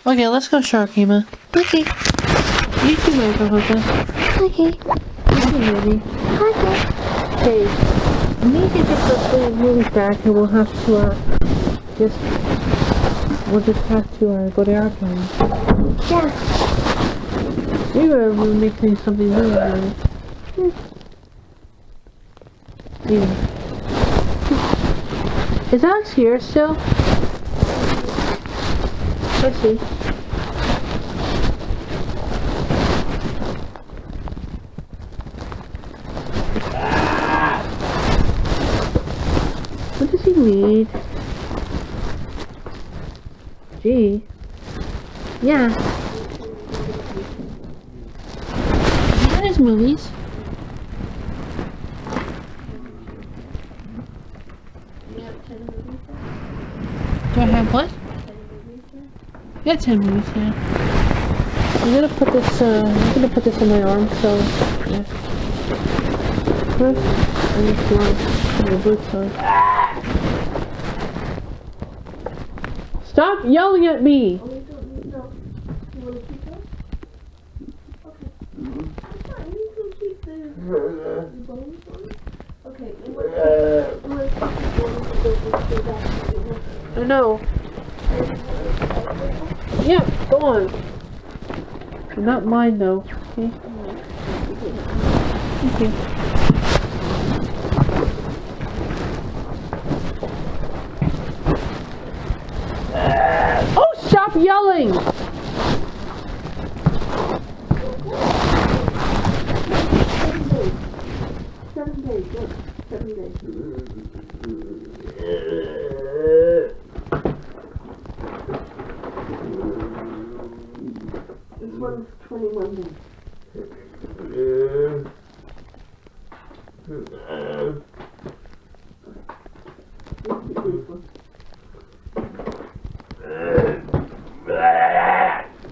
Okay, let's go Sharkima. Okay. You too, Mei-Mei. Okay. You too, Mei-Mei. Okay. Okay, we need to get the movies back, and we'll have to we'll just have to go to our place. Yeah. We were making something new today. Yeah. Is Alex here still? Let's see. What does he need? Gee. Yeah. He got his movies. Do I have what? Yeah, 10 movies, yeah. I'm gonna put this in my arm, so yeah. First, I need to put my boots on. Stop yelling at me! Oh, you don't need no. You want to keep those? Okay. That's fine. You can keep the bones on. Okay. You want to keep the bones? I know. Yeah, go on. Not mine though. Okay. Thank you. Oh, stop yelling! 7 days. Look. 7 days. This one's 21 days.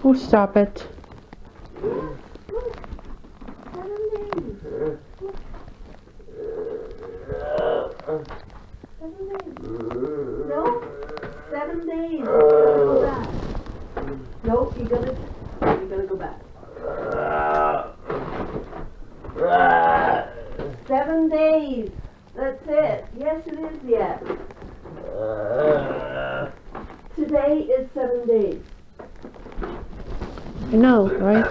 Oh, stop it. 7 days. 7 days. No? 7 days. You gotta go back. No, you gotta go back. 7 days. That's it. Yes, it is. Yes. Today is 7 days. I know, right?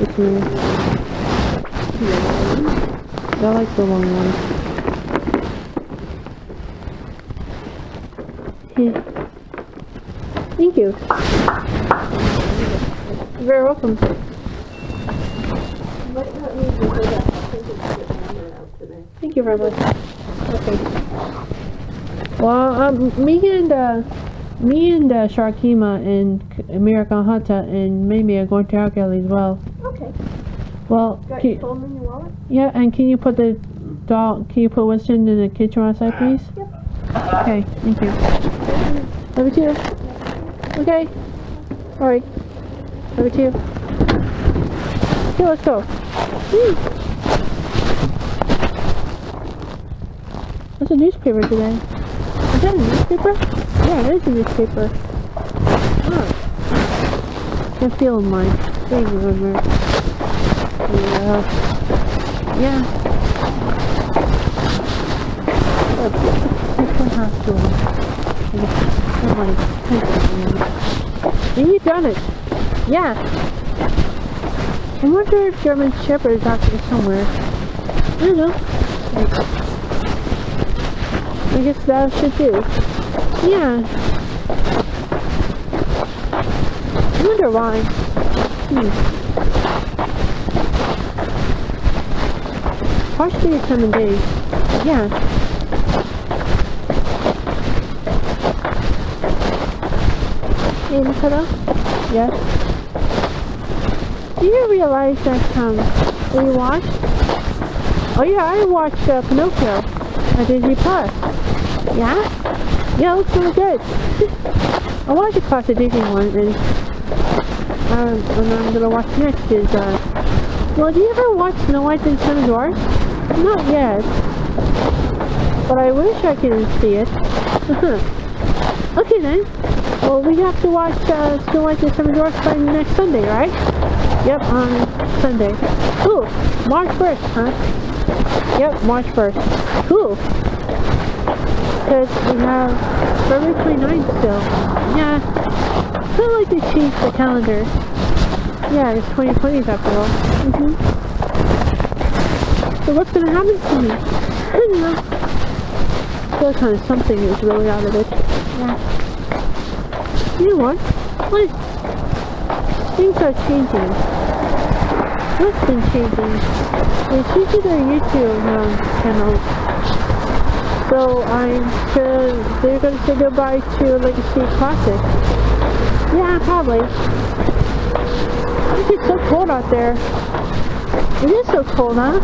It's me. I like the long one. Yeah. Thank you. You're very welcome. You might not need to go back. I think it's getting number out today. Thank you very much. Okay. Well, me and Sharkima and American Hata and Mei-Mei are going to our galley as well. Okay. Well, Got your phone in your wallet? yeah, and can you put Winston in the kitchen outside, please? Yep. Okay, thank you. Love you too. Okay. Alright. Love you too. Okay, let's go. Woo. There's a newspaper today. Is that a newspaper? Yeah, it is a newspaper. Oh. I'm feeling mine. There you go, Mark. Yeah. Yeah. You've done it. Yeah. I wonder if German Shepherd is out there somewhere. I don't know. I guess that should do. Yeah. I wonder why. Partially 7 days. Yeah. Hey, Nicola? Yes? Do you realize that, we watched? Oh yeah, I watched, Pinocchio on Disney Plus. Yeah? Yeah, it looks really good. I wanted to watch the Disney one, and I'm gonna watch next is, well, do you ever watch Snow White and Seven Dwarfs? Not yet. But I wish I could see it. Okay then. Well, we have to watch Snow White and the Seven Dwarfs by next Sunday, right? Yep, on Sunday. Ooh, March 1st, huh? Yep, March 1st. Cool. Because we have February 29th still. Yeah. I feel like they changed the calendar. Yeah, it's 2020 after all. So what's gonna happen to me? I don't know. Feel kind of something is really out of it. Yeah. You know what? What? Things are changing. What's been changing? They changed their YouTube channel. So they're gonna say goodbye to Legacy Classic. Yeah, probably. It's so cold out there. It is so cold, huh?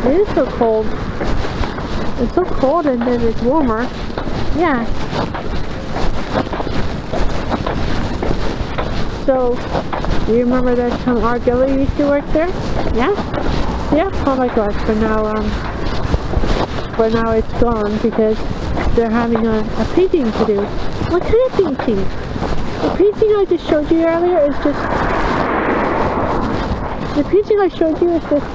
It is so cold. It's so cold and then it's warmer. Yeah. So, you remember that Art Gallery used to work there? Yeah? Yeah? Oh my gosh, but now it's gone because they're having a painting to do. What kind of painting? The painting I just showed you earlier is just... The painting I showed you is just...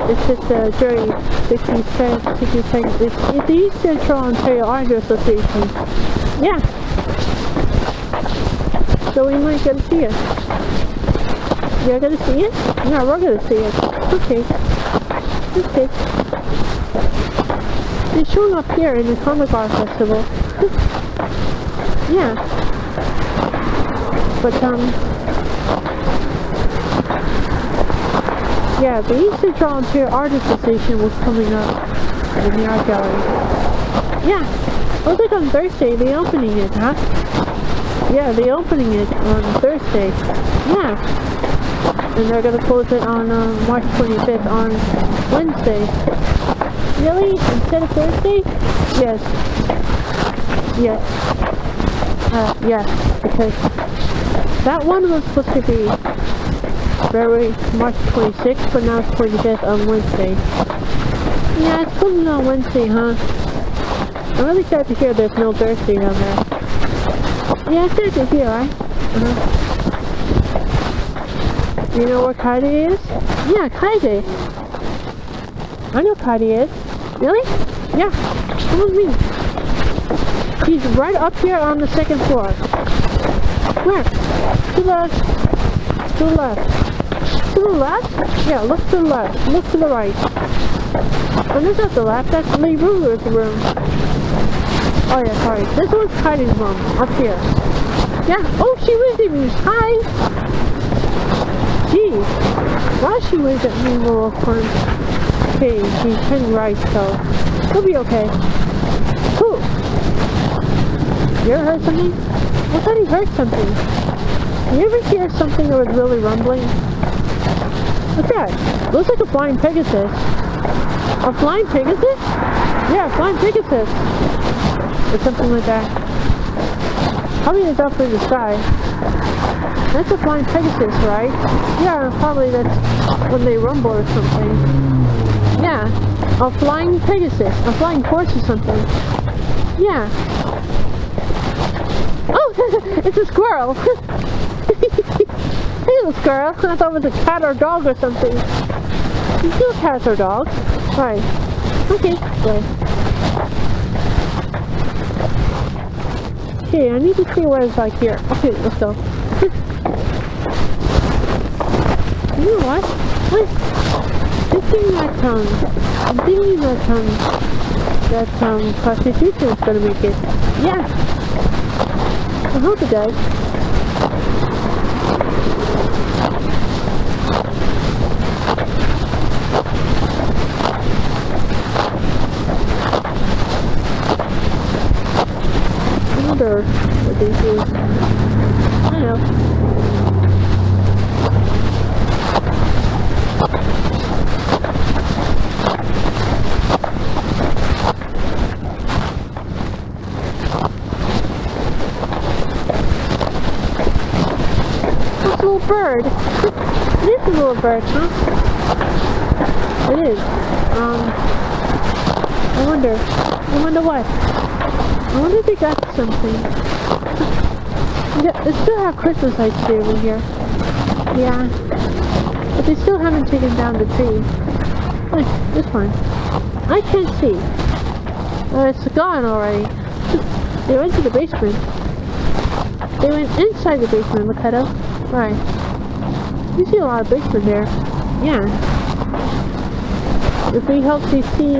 It's just Jerry 67. It's the East Central Ontario Art Association. Yeah. So we might get to see it. You're gonna see it? Yeah, we're gonna see it. Okay. Okay. It's showing up here in the Comic Art Festival. Yeah. But yeah, the East Central Ontario Art Association was coming up in the art gallery. Yeah. Looks like on Thursday they're opening it, huh? Yeah, they're opening it on Thursday. Yeah. And they're gonna close it on March 25th on Wednesday. Really? Instead of Thursday? Yes. Yes. Yes. Because that one was supposed to be February March 26th, but now it's 25th on Wednesday. Yeah, it's closing on Wednesday, huh? I'm really sad to hear there's no Thursday down there. Yeah, it's sad to hear, right? You know where Kaide is? Yeah, Kaide. I know Kaide is. Really? Yeah. Come with me. She's right up here on the second floor. Where? To the left. To the left? Yeah, look to the left. Look to the right. Oh, that's not the left. That's Lee Ruler's room. Oh yeah, sorry. This one's Kaide's room. Up here. Yeah. Oh, she waved at me. Hi. Jeez. Why she waved at me, little friend? Okay, she's turning right, so it'll be okay. Cool. You ever heard something? I thought he heard something. You ever hear something that was really rumbling? What's that? Looks like a flying Pegasus. A flying Pegasus? Yeah, a flying Pegasus. Or something like that. Probably it's up in the sky. That's a flying Pegasus, right? Yeah, probably that's when they rumble or something. Yeah, a flying Pegasus. A flying horse or something. Yeah. Oh, it's a squirrel. Hey, little squirrel. I thought it was a cat or dog or something. It's no cats or dogs. Right. Okay. Right. Okay, I need to see what it's like here. Okay, let's go. You know what? Wait. I'm thinking that prostitution is gonna make it. Yeah. I hope it does. I wonder what they do. I don't know. It's a little bird. It is a little bird, huh? It is. I wonder. I wonder what? I wonder if they got something. Yeah, they still have Christmas lights over here. Yeah. But they still haven't taken down the tree. Look, this one. I can't see. It's gone already. They went to the basement. They went inside the basement, look at it. Right. You see a lot of basement there. Yeah. If we hope they see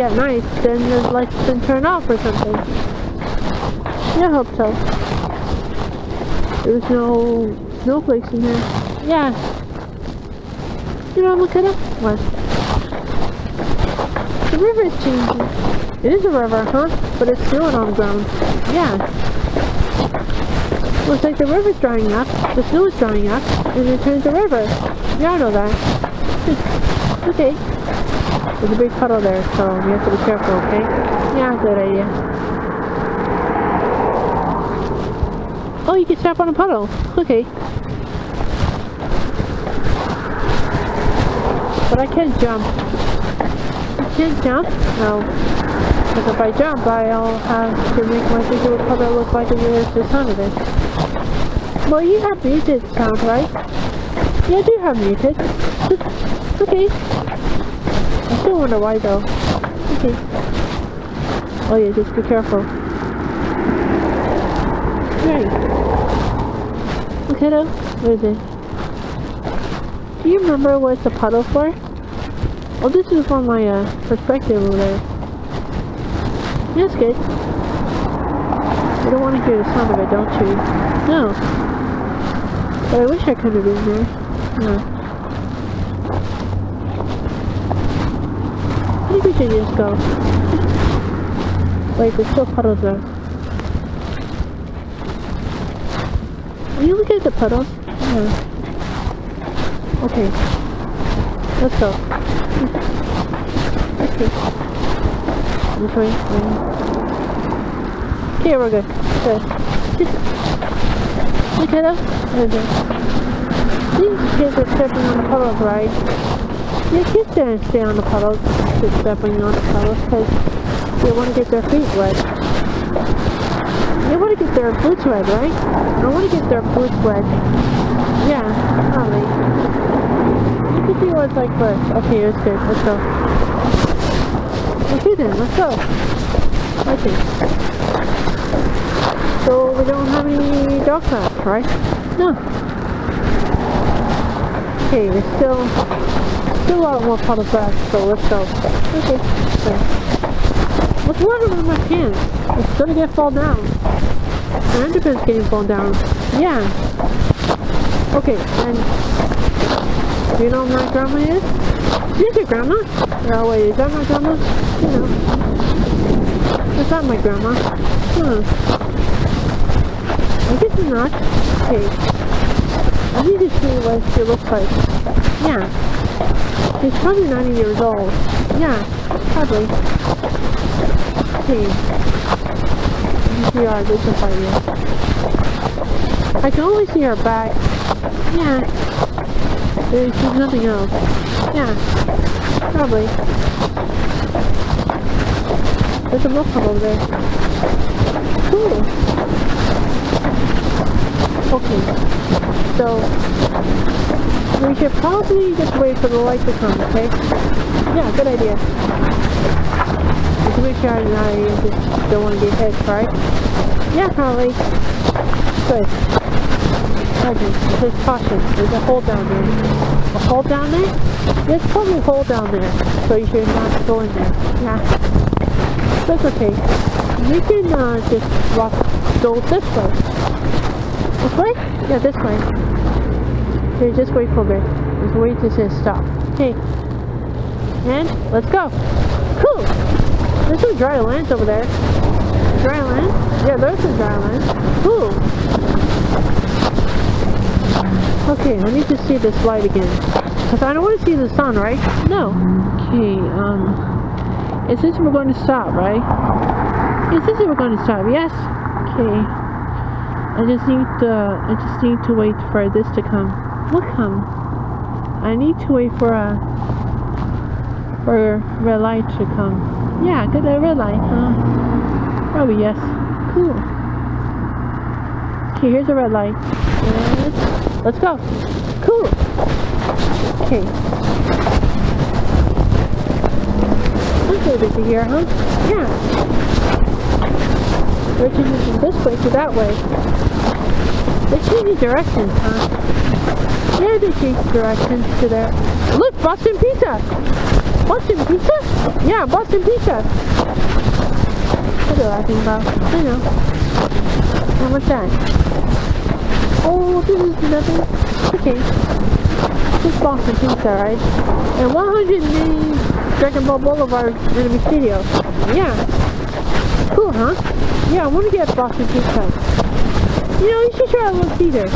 at night, then the lights been turned off or something. Yeah, I hope so. There's no snowflakes in here. Yeah. You know, look at it. What? The river is changing. It is a river, huh? But it's snowing on the ground. Yeah. Looks like the river's drying up. The snow is drying up. And it turns a river. Yeah, I know that. Okay. There's a big puddle there, so we have to be careful, okay? Yeah, good idea. Oh, you can step on a puddle. Okay. But I can't jump. I can't jump? No. Because if I jump, I'll have to make my little puddle look like there's the sound of it. Well, you have muted sound, right? Yeah, I do have muted. Okay. I still wonder why though. Okay. Oh yeah, just be careful. Right. Okay though. Where is it? Do you remember what it's a puddle for? Oh, this is from my perspective over there. That's good. You don't want to hear the sound of it, don't you? No. But I wish I could have been there. No. I think we should just go. Wait, there's still puddles there. Will you look at the puddles? Yeah. Okay. Let's go. Okay. This way. Okay, we're good. Good. Look at us. Okay. These kids are stepping on the puddles, right? Yeah, kids don't stay on the puddles, just stepping on the puddles, because they want to get their feet wet. They want to get their boots wet, right? I want to get their boots wet. Yeah, probably. You can see what it's like first. Okay, it's good. Let's go. Okay then, let's go. Okay. So we don't have any dog traps, right? No. Okay, there's still a lot more puddles left, so let's go. Okay. What's water in my pants? It's gonna fall down. My underpants getting fall down. Yeah. Okay, and do you know where my grandma is? Is your grandma? Oh wait, is that my grandma? You know. Is that my grandma? I guess it's not. Okay. I need to see what she looks like. Yeah. She's probably 90 years old. Yeah, probably. Okay. See our business idea. I can only see her back. Yeah. There's nothing else. Yeah. Probably. There's a milk over there. Cool. Okay. So we should probably just wait for the light to come, okay? Yeah, good idea. Just make sure I just don't want to get hit, right? Yeah, probably. Good. Okay, there's caution. There's a hole down there. A hole down there? There's probably a hole down there, so you should not go in there. Yeah. That's okay. You can just go this way. This way? Yeah, this way. Okay, just wait for a bit. Just wait to say stop. Okay. And let's go. Cool. There's some dry land over there. Dry land? Yeah, there's some dry land. Cool. Okay, I need to see this light again. Because I don't want to see the sun, right? No. Okay, it says we're going to stop, right? It says we're going to stop, yes. Okay. I just need to wait for this to come. What come? I need to wait for a red light to come. Yeah, good red light. Probably yes. Cool. Okay, here's a red light. And let's go. Cool. Okay. That's a bit here, huh? Yeah. They're changing this way to that way. They change directions, huh? Yeah, they change directions to there. Look, Boston Pizza! Boston Pizza? Yeah, Boston Pizza! What are you laughing about? I know. How much that? Oh, this is nothing. Okay. This is Boston Pizza, right? And 100 Mini Dragon Ball Boulevard Enemy Studio. Yeah. Cool, huh? Yeah, I want to get Boston Pizza. You know, you should try a Little Caesar.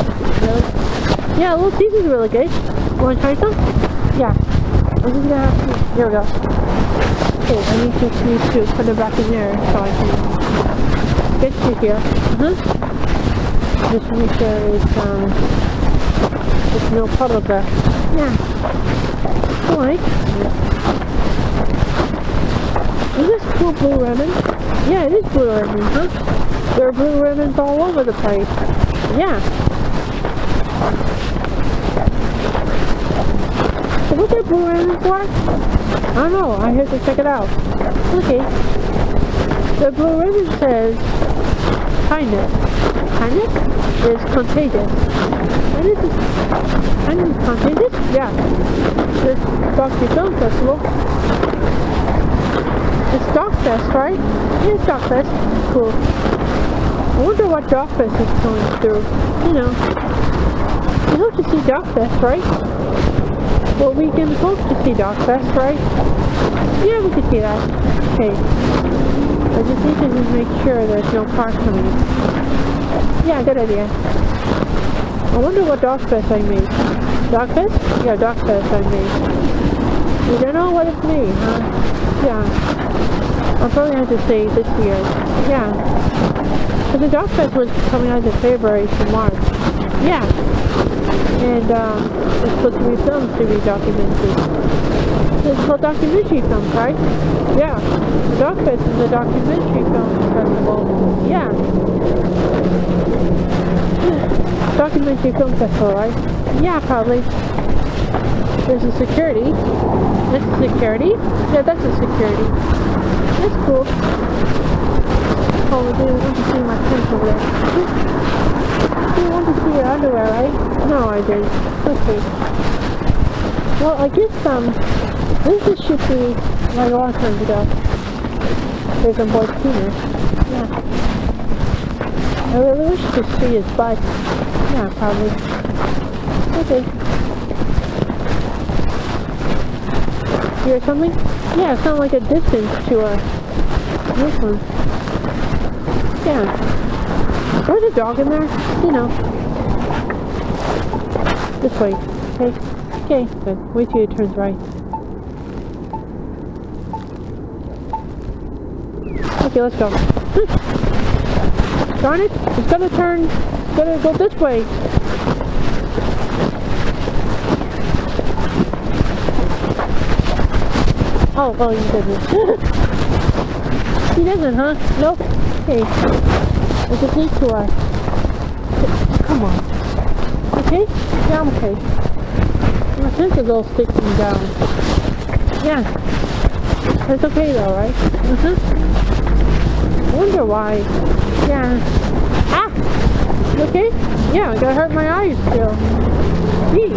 Really? Yeah, Little Caesar's really good. You want to try some? Yeah. I'm just gonna have to... Here we go. Okay, I need to put it back in there so I can get to here. Just make sure it's no puddle there. Yeah. Alright. Is this cool blue ribbon? Yeah, it is blue ribbon, huh? There are blue ribbons all over the place. Yeah. So what's that blue ribbon for? I don't know. I have to check it out. Okay. The blue ribbon says kindness. Kindness is contagious. Kindness is contagious? Yeah. This Dr. Film Festival. It's Dogfest, right? Yeah, it's Dogfest. Cool. I wonder what Dogfest is going through. You know. We hope to see Dogfest, right? Well, we can hope to see Dogfest, right? Yeah, we can see that. Okay. I just need to make sure there's no car coming. Yeah, good idea. I wonder what Dogfest I made. Dogfest? Yeah, Dogfest I made. We don't know what it's made, huh? Yeah. I'll probably have to say this year. Yeah. But the Dogfest was coming out in February to March. Yeah. And it's supposed to be filmed to be documentary. It's called documentary films, right? Yeah. The Dogfest is a documentary film festival. Yeah. Documentary film festival, right? Yeah, probably. There's a security. That's a security? Yeah, that's a security. That's cool. Oh, we didn't want to see my pants over there. You want to see your underwear, right? No, I didn't. Okay. Well, I guess, this should be like a long time ago. There's a boy cleaner. Yeah. I really wish to see his butt. Yeah, probably. Okay. Hear something? Yeah, it sounds like a distance to this one. Yeah. There's a dog in there. You know. This way. Okay. Okay, good. Wait till it turns right. Okay, let's go. Darn it! It's gonna turn. It's gonna go this way. Oh, well, he doesn't. He doesn't, huh? Nope. Okay. I just need to, come on. Okay? Yeah, I'm okay. My sensor's all sticking down. Yeah. That's okay though, right? I wonder why. Yeah. Ah! You okay? Yeah, I got hurt my eyes still. Gee.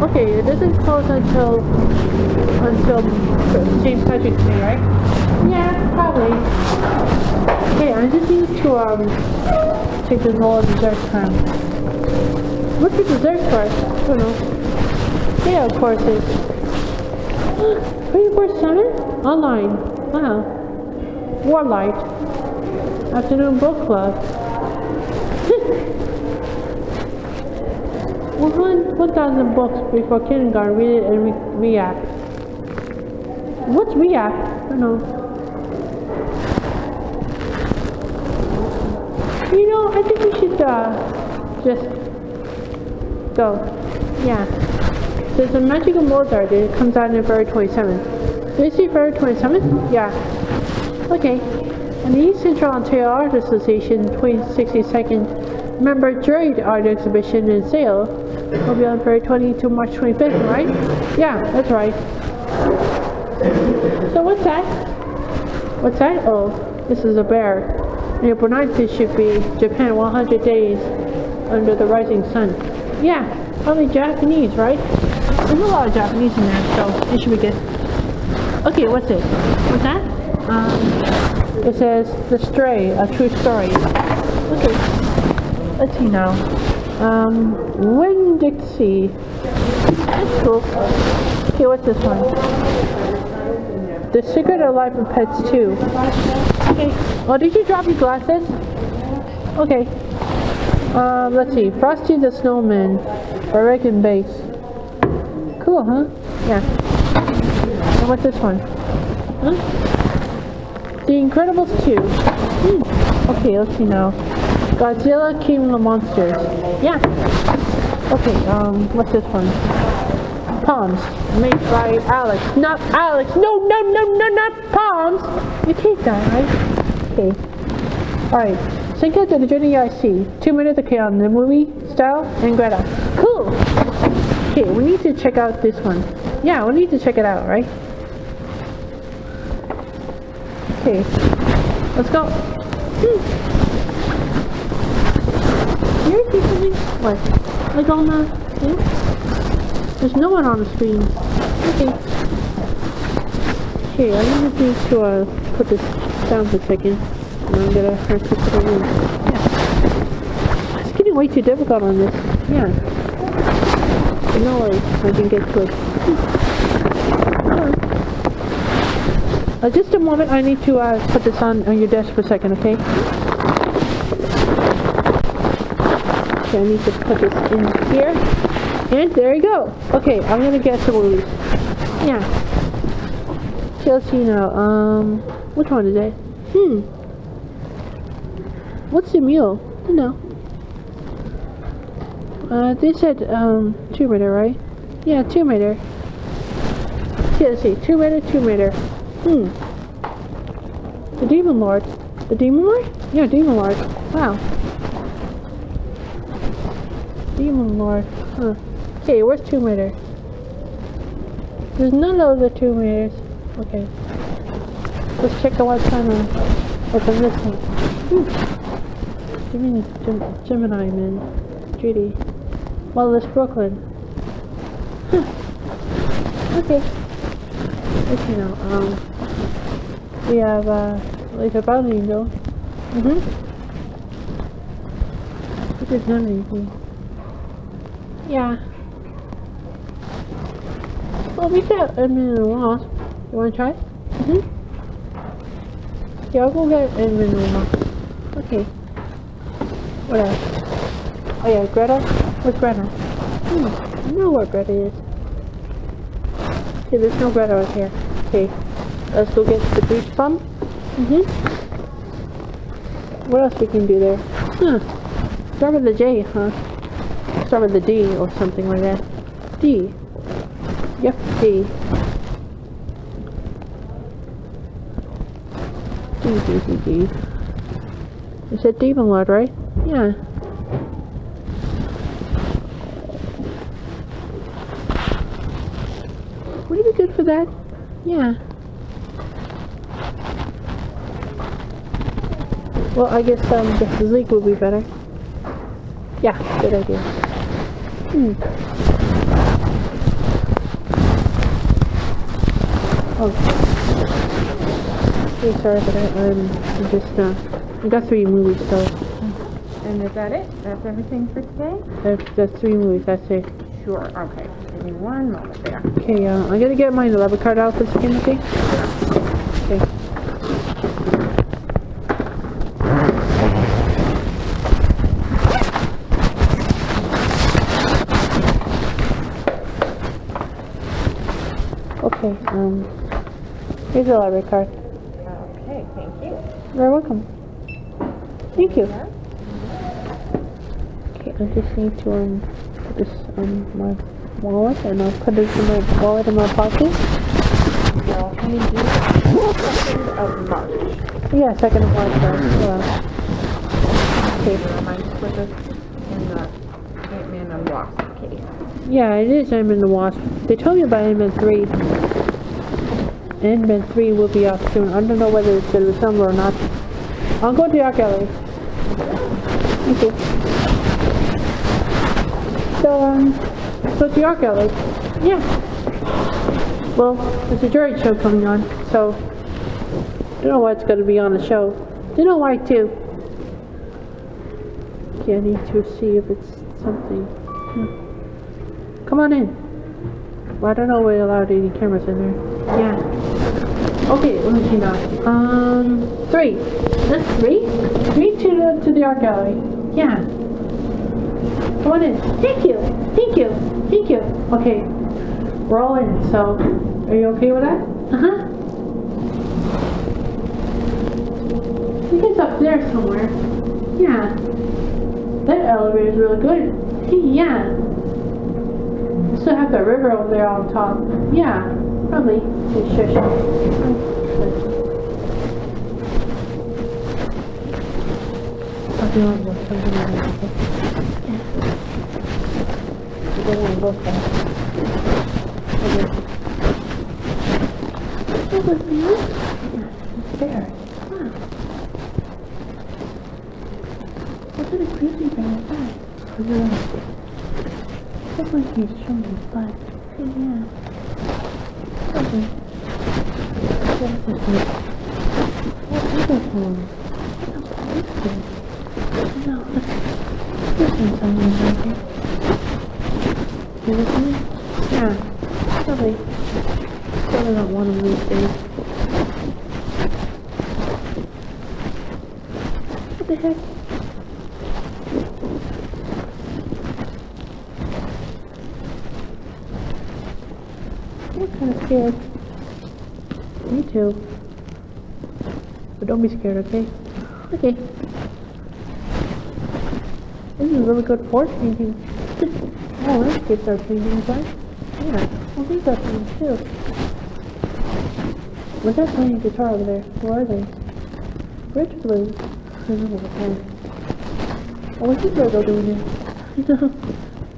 Okay, it doesn't close until St. Patrick's Day, right? Yeah, probably. Okay, I just need to take this whole dessert time. What's the dessert for? I don't know. Yeah, of course it's 24/7 online. Wow. Warlight. Afternoon book club. 1,000 books before kindergarten. Read it and react. What's react? I don't know. You know, I think we should just go. Yeah. There's a magical Mozart that comes out on February 27th. Tuesday, February 27th? Yeah. Okay. And the East Central Ontario Art Association 62nd Member Juried Art Exhibition and Sale will be on February 20 to March 25th, right? Yeah, that's right. So what's that? What's that? Oh, this is a bear. And April 9th, it should be Japan 100 Days Under the Rising Sun. Yeah, probably Japanese, right? There's a lot of Japanese in there, so it should be good. Okay, what's it? What's that? It says The Stray, a true story. Okay, let's see now. Winn-Dixie. That's cool. Okay, what's this one? The Secret of Life of Pets 2. Okay. Oh, did you drop your glasses? Okay. Let's see. Frosty the Snowman by Rick and Bass. Cool, huh? Yeah. And what's this one? Huh? The Incredibles 2. Okay, let's see now. Godzilla King of Monsters. Yeah. Okay, what's this one? Palms. Made by Alex. Not Alex. No, not Palms. You take that, right? Okay. Alright. Cinco de la Journey IC. 2 minutes, okay, on the movie style and Greta. Cool. Okay, we need to check out this one. Yeah, we need to check it out, right? Okay, let's go. You're something? What? Like on the thing? There's no one on the screen. Okay. Okay, I need to put this down for a second. And I'm gonna have to put it in. Yeah. It's getting way too difficult on this. Yeah. But no worries, I can get to it. Just a moment, I need to put this on your desk for a second, okay? Okay, I need to put this in here. And there you go. Okay, I'm gonna get some movies. Yeah. Okay, let's see now. Which one is it? What's the mule? I don't know. They said, Tomb Raider, right? Yeah, Tomb Raider. Okay, let's see. Tomb Raider. The Demon Lord. The Demon Lord? Yeah, Demon Lord. Wow. Demon Lord. Huh. Okay, where's Tomb Raider? There's none of the Tomb Raiders. Okay. Let's check out what's on this one. Gemini Man. Judy. Motherless Brooklyn. Huh. Okay. Let's see now. We have, like a bounty angel. But there's not anything. Yeah. Well, we got Edmund and the Wasp. You wanna try? Yeah, I'll go get Edmund and the Wasp. Okay. What else? Oh yeah, Greta? Where's Greta? I know where Greta is. Okay, there's no Greta right here. Okay. Let's go get the beach bum. What else we can do there? Start with the J, huh? Start with the D or something like that. D. Yep, D. D. You said Demon Lord, right? Yeah. Would it be good for that? Yeah. Well, I guess the Zeke would be better. Yeah, good idea. Oh. Okay, sorry about that. I'm just, I got 3 movies, so. And is that it? That's everything for today? That's 3 movies, that's it. Sure, okay. Give me one moment there. Okay, I'm gonna get my debit card out for a second, okay? Okay. Okay, here's the library card. Okay, thank you. You're welcome. Thank you. Okay, I just need to put this on my wallet, and I'll put it in my wallet in my pocket. ago. I mean, June 2nd of March. Yeah, 2nd of March. Yeah. Paper on mine just put this in the Ant-Man and Wasp case. Yeah, it is Ant-Man the Wasp. They told me about Ant-Man 3. Ant-Man 3 will be out soon. I don't know whether it's going to be summer or not. I'll go to the art gallery. Thank you. So to the art gallery. Yeah. Well, there's a jury show coming on, so I don't know what's going to be on the show. Don't know why too. Okay, I need to see if it's something. Come on in. Well, I don't know if we allowed any cameras in there. Yeah. Okay, let me see now. 3. That's 3? 3 to the art gallery. Yeah. Come on in. Thank you. Thank you. Thank you. Okay. We're all in, so are you okay with that? Uh-huh. I think it's up there somewhere. Yeah. That elevator is really good. Hey, yeah. We still have the river over there on top. Yeah, probably. Shush. I'll do it with something like that. Yeah. You don't want to go fast. Okay. That was me. Yeah, it's there. Wow. What kind of crazy thing is that? I don't know. Looks like he's showing his butt. Hey, yeah. Okay. What is this? One? What is this? No. This one's something right here. You with me? Yeah. Probably. Probably not one of these days. What the heck? I'm kind of scared. Me too. But don't be scared, okay? Okay. This is a really good forest painting. Oh, landscapes are paintings, right? Yeah. Well, these are paintings too. Was that playing guitar over there? Where are they? Rich blue. I don't know what that. Oh, what's this Lego doing there?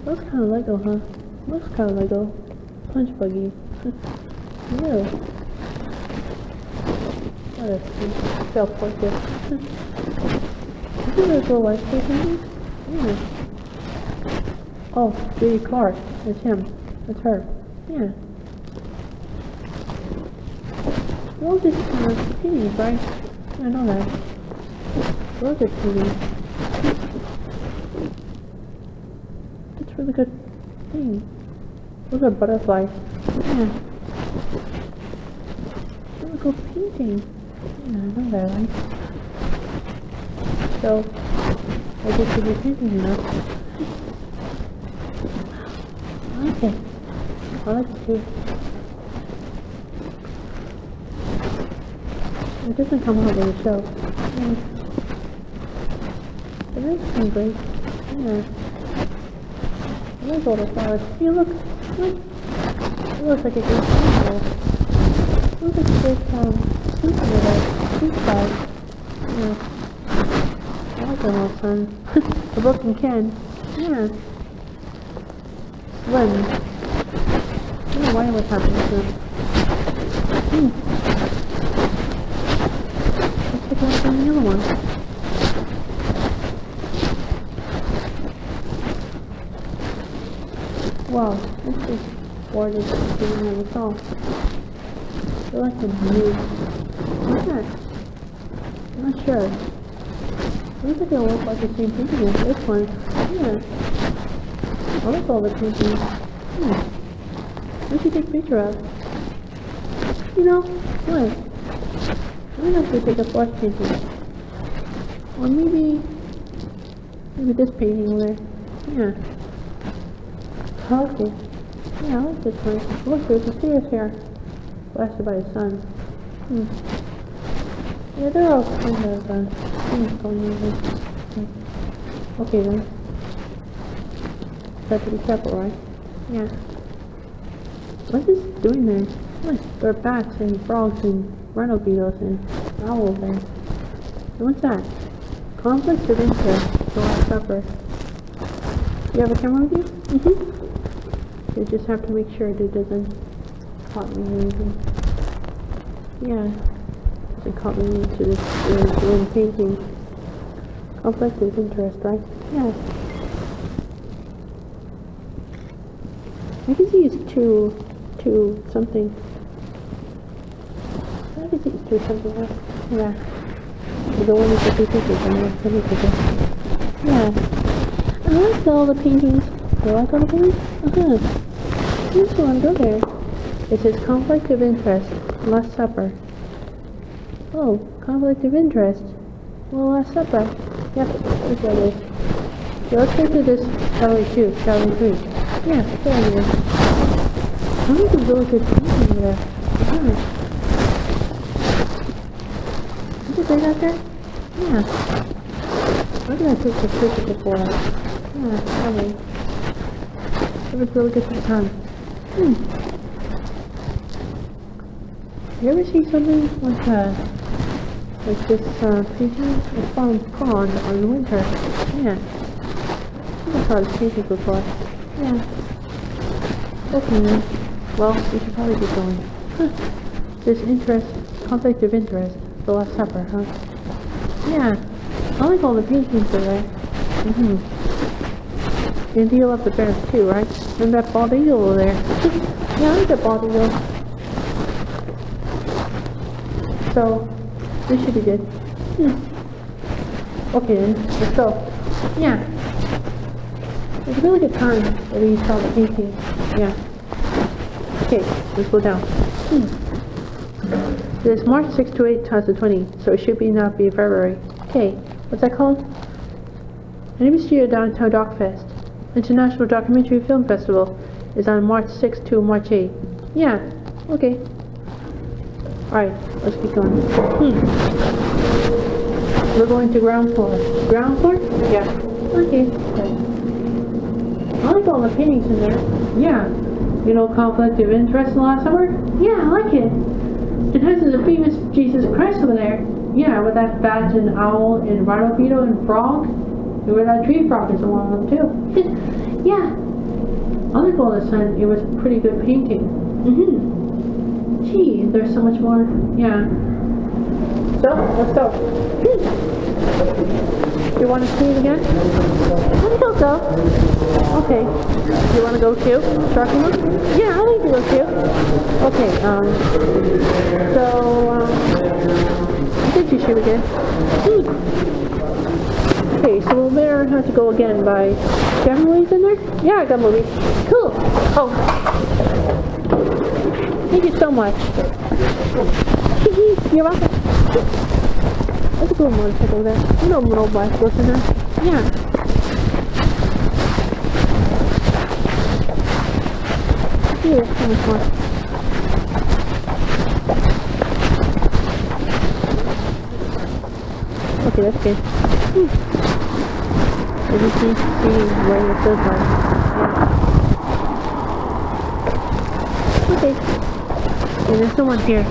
Looks kind of Lego, huh? Looks kind of Lego. Punch buggy. No. What a self-portrait. Isn't there a little light painting? Yeah. Oh, Judy Clark. It's him. It's her. Yeah. Well, this is paintings, right? Yeah, I know that. Those are paintings. That's really good thing. Those are butterflies. Yeah. Really cool painting. Yeah, I know that, right? So, I guess you'll be painting enough. Okay. I like it too. It doesn't come out with a show. Yeah. It is kind of great. Yeah. I like all the flowers. Hey, look. Look. It looks like a good animal. Look at this, fruit under there. Fruit side. Yeah. I like the little sun. The broken can. Yeah. Slim. I don't know why it was happening to him. Let's take a look at the other one. Wow, this is board is doing on its own. I feel like it's new. What's that? I'm not sure. It looks like it'll look like the same painting as this one. Yeah. I like all the paintings. We should take a picture of. You know, what? I'm gonna have to take a flash painting. Or maybe this painting over there. Yeah. Okay. Yeah, I like this one. Look, there's a serious hair. Blasted by the sun. Yeah, they're all kind of things going on here. Okay then. Have to be careful, right? Yeah. What's this doing there? What? There are bats and frogs and rhino beetles and owls and what's that? Conflict of interest. The Last Supper. You have a camera with you? Mm-hmm. You just have to make sure it doesn't caught me or anything. Yeah. It caught me into this one painting. Conflict of interest, right? Yeah. I can see it's two something. I can see it's two something else. Yeah. The one with the two pictures and the other picture. Yeah. I like all the paintings. Do you like all the paintings? Uh-huh. This one, go there. It says conflict of interest. Last Supper. Oh, conflict of interest. Well, Last Supper. Yep, look at it. So let's go to this gallery 2, gallery 3. Yeah, there it is. Oh, there's a really good painting over there. Yeah. Is it big out there? Yeah. Where did I take the picture before? Yeah, probably. It was really good for the time. You ever see something like this painting? It's found pond in the winter. Yeah. I saw this painting before. Yeah. Okay then. Well, we should probably get going. This conflict of interest. The Last Supper, huh? Yeah. I like all the paintings over there. And you love the bears too, right? And that bald eagle over there. Yeah, I like that bald eagle. So, this should be good. Okay then, let's go. Yeah. It was a really good time that we saw the painting. Yeah. Okay, let's go down. It is March 6 to 8, 2020, so it should not be February. Okay, what's that called? NBC Downtown Doc Fest. International Documentary Film Festival is on March 6 to March 8. Yeah, okay. Alright, let's keep going. We're going to ground floor. Ground floor? Yeah. Okay. Good. I like all the paintings in there. Yeah. You know conflict of interest in the Last Supper? Yeah, I like it. It has the famous Jesus Christ over there. Yeah, with that bat and owl and rhino beetle and frog. And where that tree frog is one of them too. Yeah. I like all this and it was a pretty good painting. Gee, there's so much more. Yeah. So, let's go. You want to see it again? Let's go. Okay. You want to go too? Sharky Moon? Yeah, I like to go too. Okay, I think you shoot again. Okay, so we'll better have to go again by... Do you have movies in there? Yeah, I got movies. Cool. Oh. Thank you so much. You're welcome. There's a cool motorcycle there. You know little bicycles in there? Yeah. Yeah, so much more. Okay, that's good. I just need to see where it feels like. Yeah. Okay. And there's someone here.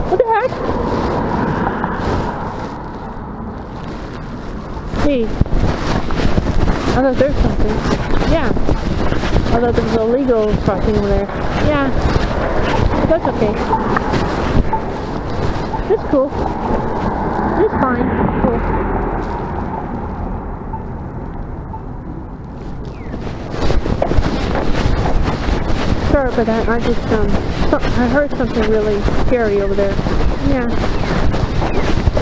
What the heck? Hey. I thought there's something. Yeah. I thought there was a legal crossing over there. Yeah. That's okay. It's cool. It's fine. Cool. Sorry about that. I just, I heard something really scary over there. Yeah.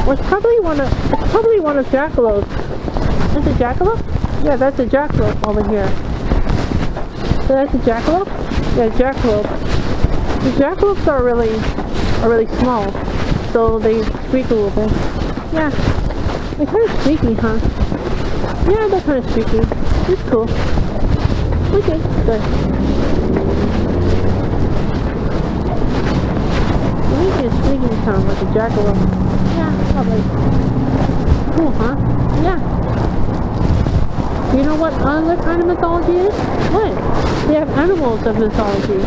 Well, it's probably one of jackalopes. That's a jackalope? Yeah, that's a jackalope over here. So that's a jackalope? Yeah, jackalope. The jackalopes are really small, so they squeak a little bit. Yeah, they're kind of squeaky, huh? Yeah, they're kind of squeaky. It's cool. Okay, good. They make a squeaking sound like a jackalope. Yeah, probably. Cool, huh? Yeah. You know what other kind of mythology is? What? They have animals of mythology.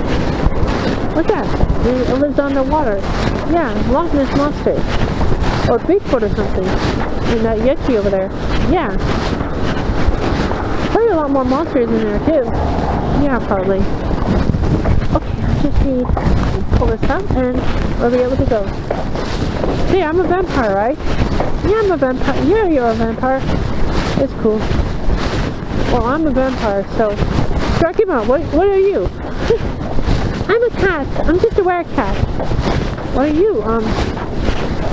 What's that? It lives underwater. Yeah, Loch Ness Monster. Or Bigfoot or something. And that Yeti over there. Yeah. Probably a lot more monsters in there too. Yeah, probably. Okay, I just need to pull this up and we'll be able to go. Hey, I'm a vampire, right? Yeah, I'm a vampire. Yeah, you're a vampire. It's cool. Well, I'm a vampire, so check him out. What are you? I'm a cat. I'm just a werecat. What are you?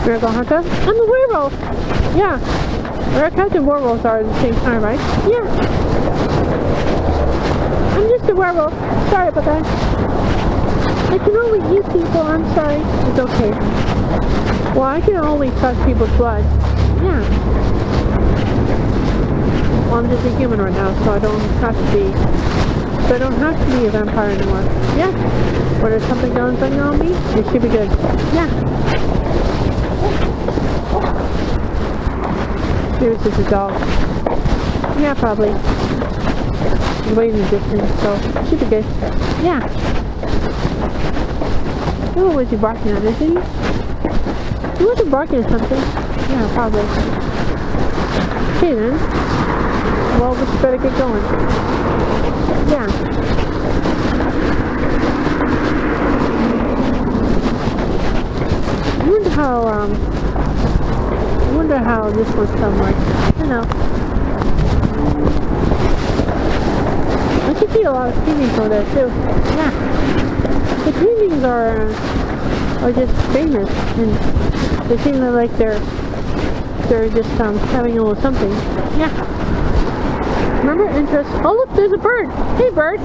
Miracle Hunter? I'm a werewolf. Yeah. Werecats and werewolves are at the same time, right? Yeah. I'm just a werewolf. Sorry about that. I can only eat people. I'm sorry. It's okay. Well, I can only touch people's blood. Yeah. Well, I'm just a human right now, so I don't have to be. So I don't have to be a vampire anymore. Yeah. Or there's something going on me? It should be good. Yeah. Here's just a dog. Yeah, probably. He's way in the distance, so it should be good. Yeah. Oh, was he barking at? Is he? He wasn't barking at something. Yeah, probably. Okay then. Well, we just better get going. Yeah. I wonder how this one's done like. I don't know. I can see a lot of paintings over there too. Yeah. The paintings are just famous and they seem like they're just having a little something. Yeah. Remember interest. Oh look, there's a bird. Hey bird.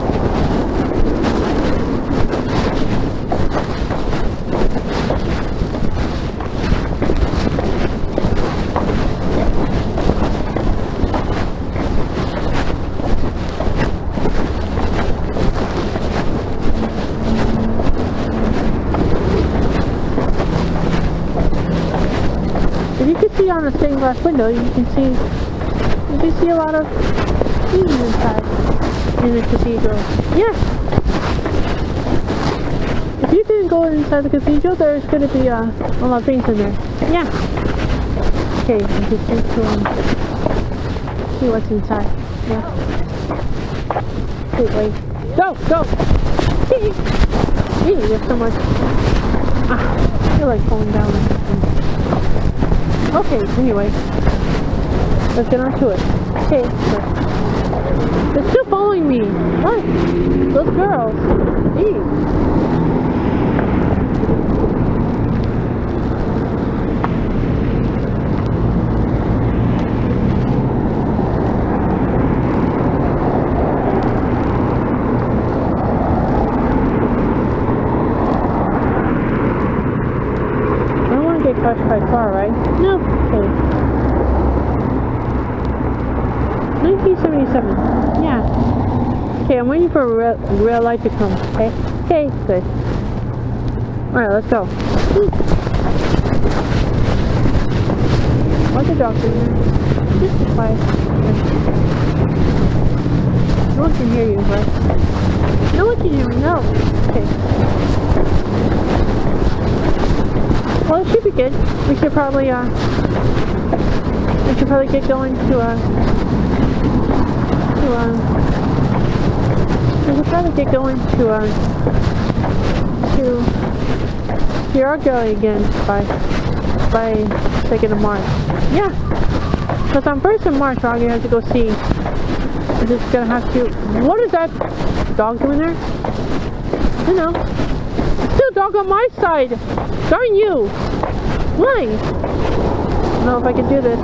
On the stained glass window, you can see a lot of paintings inside in the cathedral. Yeah. If you can go inside the cathedral, there's going to be a lot of things in there. Yeah. Okay, I just need to see what's inside. Yeah. Wait. Go! Hey, there's so much. I feel like falling down or something. Okay, anyway, let's get on to it. Okay, they're still following me. What? Those girls. Eee. Crushed by car, right? No. Okay. 1977. Yeah. Okay, I'm waiting for a real light to come. Okay. Okay. Good. All right, let's go. What's the doctor here? Just be quiet. No one can hear you, right? No one can hear me. No. Okay. Well, it should be good. We should probably get going to Yargo again by 2nd of March. Yeah. Because on 1st of March, we're going to have to go see. We're just going to have to. What is that dog doing there? You know. Still dog on my side. Darn you! Why? I don't know if I can do this.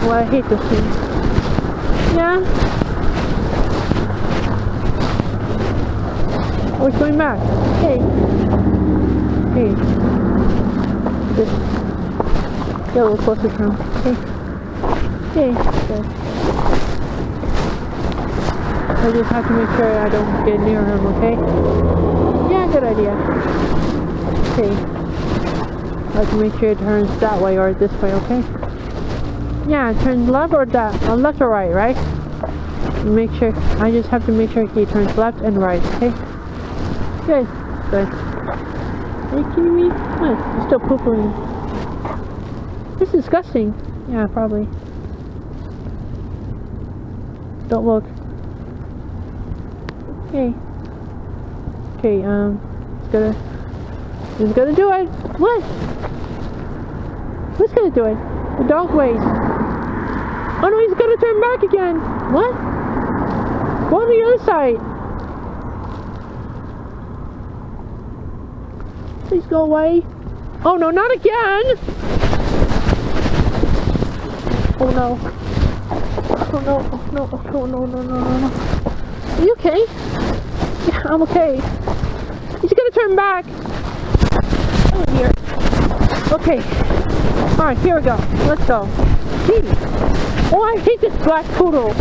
Well, I hate this thing. Yeah? Oh, it's going back. Hey. Hey. Just get a little closer to him. Hey. Hey. Good. I just have to make sure I don't get near him, okay? Yeah, good idea. Okay. I have to make sure it turns that way or this way, okay? Yeah, turn left or left or right? Make sure, I just have to make sure he turns left and right, okay? Good. Good. Are you kidding me? What? You're still pooping. This is disgusting. Yeah, probably. Don't look. Okay. Okay, it's gonna do it. What? Who's gonna do it? The dog waits. Oh no, he's gonna turn back again. What? Go on the other side. Please go away. Oh no, not again! Oh no. Oh no, oh no, oh no, no, no, no, no, no. Are you okay? Yeah, I'm okay. He's gonna turn back. Oh dear. Okay. Alright, here we go. Let's go. Gee. Oh, I hate this black poodle.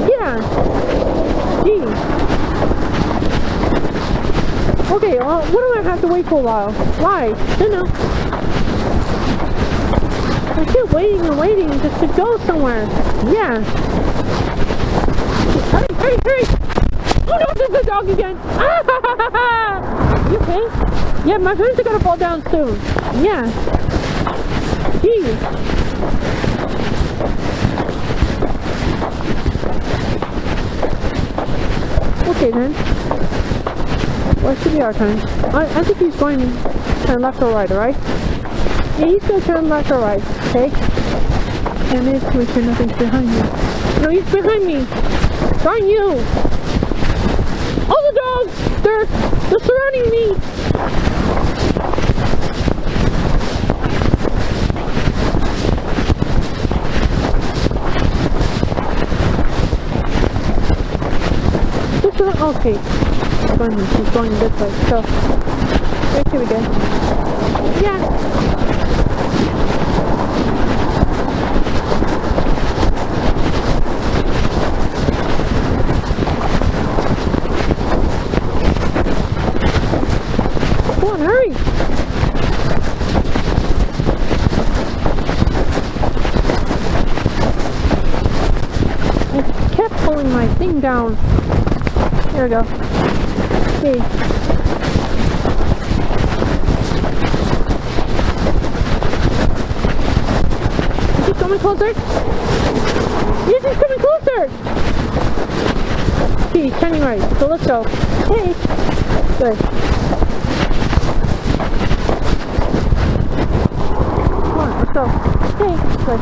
Yeah. Gee. Okay, well, what do I have to wait for a while? Why? No. I keep waiting and waiting just to go somewhere. Yeah. Hurry, hurry, hurry! Oh no, there's a dog again! Ah! You okay? Yeah, my friends are gonna fall down soon. Yeah. Gee. Okay then. What should be our time? I think he's going to turn left or right, alright? Yeah, he's going to turn left or right, okay? And it's to make sure nothing's behind me. No, he's behind me! Darn you! All the dogs! They're surrounding me! Okay. He's going this way, so right here we go. Yeah. Come on, hurry! I kept pulling my thing down. There we go. Okay. Is he coming closer? Yes, he's coming closer! Okay, he's turning right, so let's go. Hey! Good. Come on, let's go. Hey, good.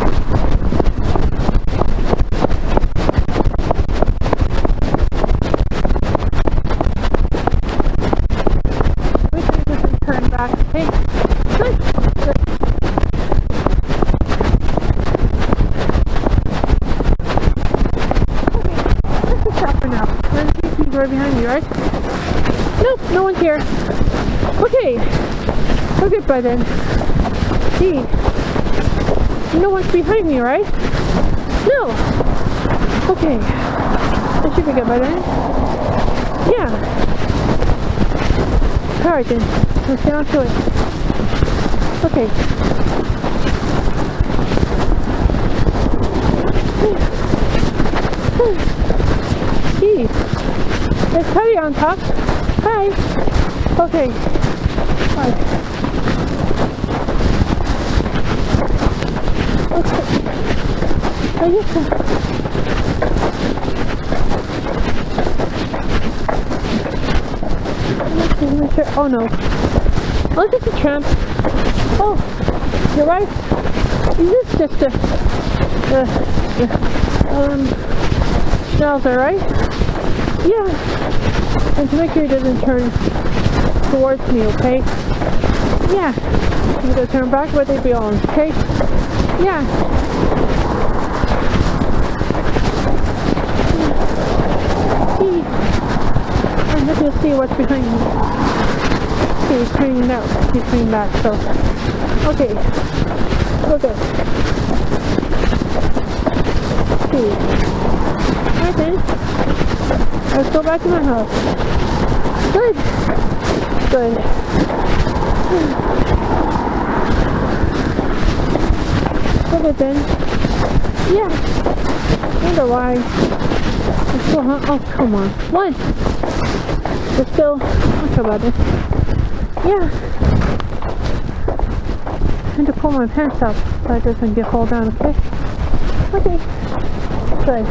Right behind me, right? Nope, no one's here. Okay. We're good by then. Gee. No one's behind me, right? No. Okay. That should be good by then. Yeah. Alright then. Let's get on to it. Okay. Gee. There's Teddy on top. Hi. Okay. Hi. Okay. I guess oh no. Oh, this is a tramp. Oh, you're right. Is this just a schnauzer, right? Yeah. And to make sure he doesn't turn towards me, okay? Yeah. I'm gonna turn back where they belong, okay? Yeah. See. And then you'll see what's behind me. Okay, he's turning out. He's turning back, so. Okay. Okay. See. Alright then. Let's go back to my house. Good. Good. Okay then. Yeah. I wonder why. I'm so hot. Oh, come on. What? But still, I'll talk about it. Yeah. I had to pull my pants up so it doesn't get hold down, okay? Okay. Good.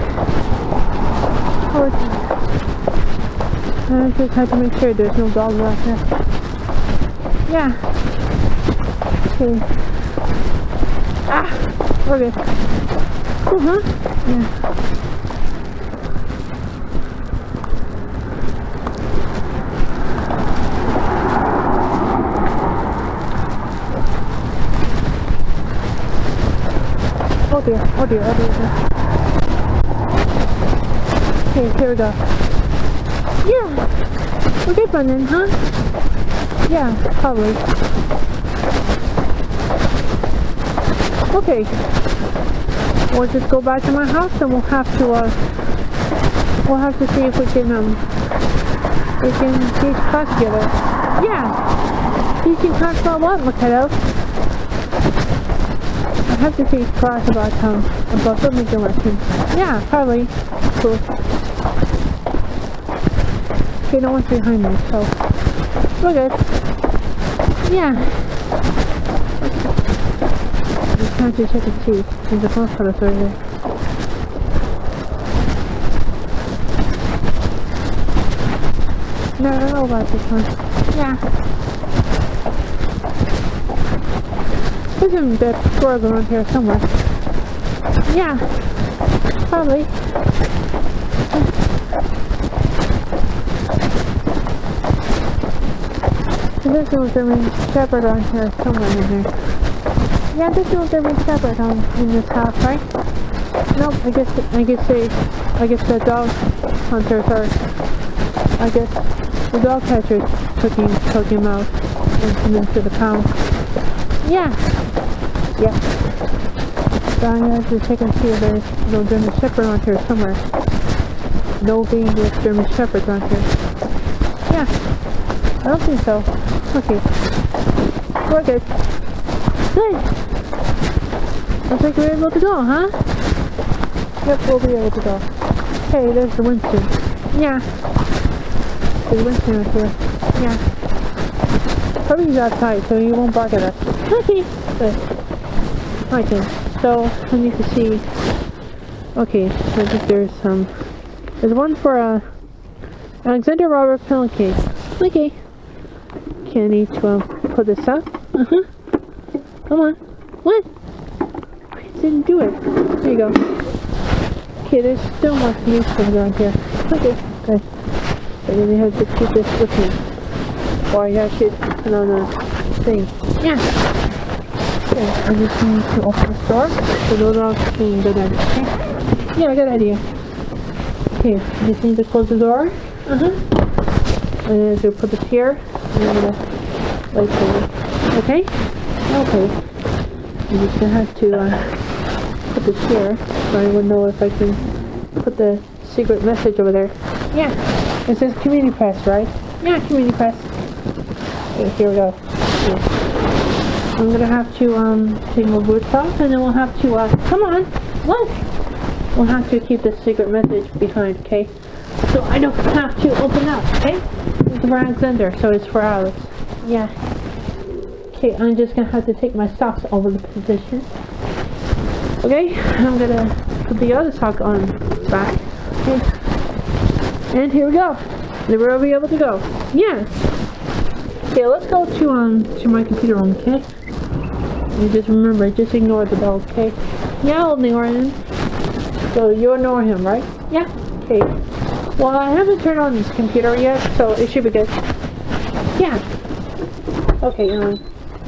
I just had to make sure there's no dogs out there. Yeah. Okay. Ah! We're good. Yeah. Oh dear, oh dear, oh dear, oh dear. Okay, here we go. Yeah, we're good running, huh? Yeah, probably. Okay, we'll just go back to my house and we'll have to see if we can teach class together. Yeah, teaching class about what, Mikado? I have to teach class about filmmaking lessons. Yeah, probably. Cool. Okay, no one's behind me, so we're good. Yeah. Okay. Just have to check and see. There's a phone photo right there. No, I don't know about this one. Yeah. There's some dead squirrels around here somewhere. Yeah, probably. There's no German Shepherd on here somewhere in here. Yeah, there's no German Shepherd in this house, right? Nope. I guess the dog hunters are. I guess the dog catchers took him out and put him to the pound. Yeah. Yeah. So I'm going to check and see if there's no German Shepherd on here somewhere. No dangerous German Shepherds on here. Yeah. I don't think so. Okay. We're good. Good. Looks like we're able to go, huh? Yep, we'll be able to go. Hey, there's the Winston. Yeah. There's Winston right here. Yeah. Probably he's outside, so he won't bark at us. Okay. Good. Okay. So, I need to see. Okay, I think there's one for Alexander Robert Pillow Case. Okay. Okay, I need to put this up. Come on. What? I didn't do it. There you go. Okay, there's still more newspapers around here. Okay, good. I really have to keep this with me. Or I should put on a thing. Yeah. Okay, I just need to open this door so the dogs can go down. Okay? Yeah, good idea. Okay, I just need to close the door. And then to put this here. And I'm gonna wait for it. Okay? Okay. I'm just gonna have to put this here so I would know if I can put the secret message over there. Yeah. It says community press, right? Yeah, community press. Okay, here we go. Yeah. I'm gonna have to take my boots off and then we'll have to come on. What? We'll have to keep this secret message behind, okay? So I don't have to open up, okay? It's for Alexander, so it's for Alex. Yeah. Okay, I'm just gonna have to take my socks over the position. Okay, I'm gonna put the other sock on back. Okay. And here we go. Then we'll be able to go. Yeah. Okay, let's go to my computer room, okay? You just remember, just ignore the dog, okay? Yeah, I'll ignore him. So you ignore him, right? Yeah. Okay. Well, I haven't turned on this computer yet, so it should be good. Yeah. Okay, I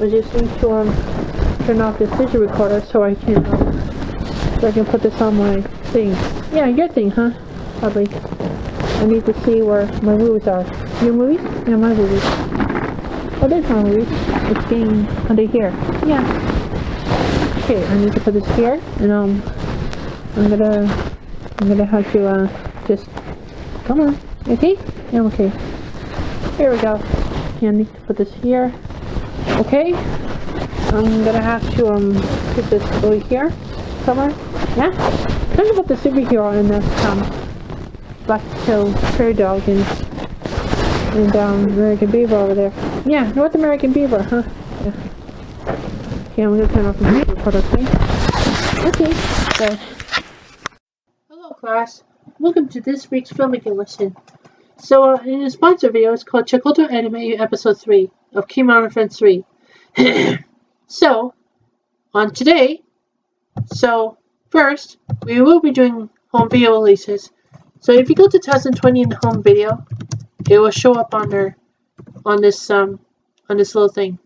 just need to turn off this video recorder so I can put this on my thing. Yeah, your thing, huh? Probably. I need to see where my movies are. Your movies? Yeah, my movies. Oh, there's my movies. It's being under here. Yeah. Okay, I need to put this here, and I'm gonna have to just come on. Okay? Yeah, okay. Here we go. Okay, I need to put this here. Okay. I'm gonna have to put this over here somewhere. Yeah. I'm gonna put the superhero in this black tail prairie dog and And American Beaver over there. Yeah, North American Beaver, huh? Yeah. Okay, I'm gonna turn off the video record, okay? Okay, bye. Hello class. Welcome to this week's filmmaking lesson. So in the sponsor video, it's called Chikoto Anime Episode 3 of Kimono and Friends 3. So, on today, first, we will be doing home video releases. So if you go to 2020 in home video, it will show up on this little thing.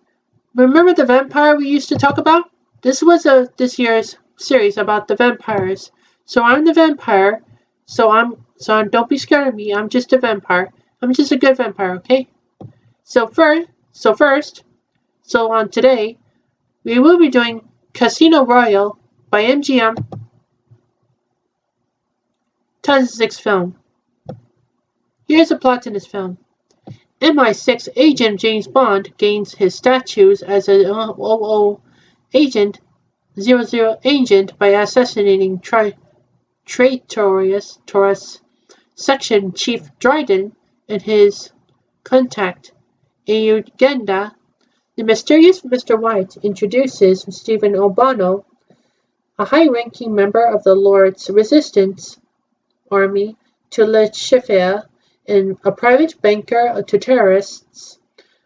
Remember the vampire we used to talk about? This was this year's series about the vampires. So I'm the vampire. So don't be scared of me. I'm just a vampire. I'm just a good vampire, okay? So on today, we will be doing Casino Royale by MGM 2006 film. Here's the plot to this film. MI6 agent James Bond gains his status as a 00 agent, 00 agent by assassinating traitorous Section Chief Dryden and his contact in Uganda. The mysterious Mr. White introduces Stephen Obano, a high-ranking member of the Lord's Resistance Army, to Le Chiffre, and a private banker to terrorists.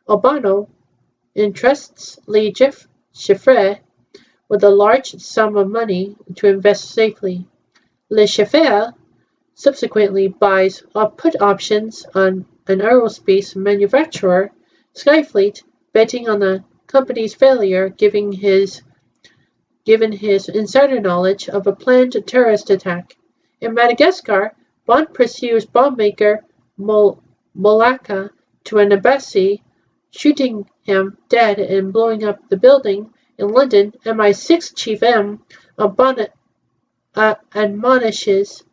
Obano entrusts Le Chiffre with a large sum of money to invest safely. Le Chiffre subsequently buys put options on an aerospace manufacturer, Skyfleet, betting on the company's failure, given his insider knowledge of a planned terrorist attack. In Madagascar, Bond pursues bombmaker Molaka to an embassy, shooting him dead and blowing up the building. In London, MI6 Chief M admonishes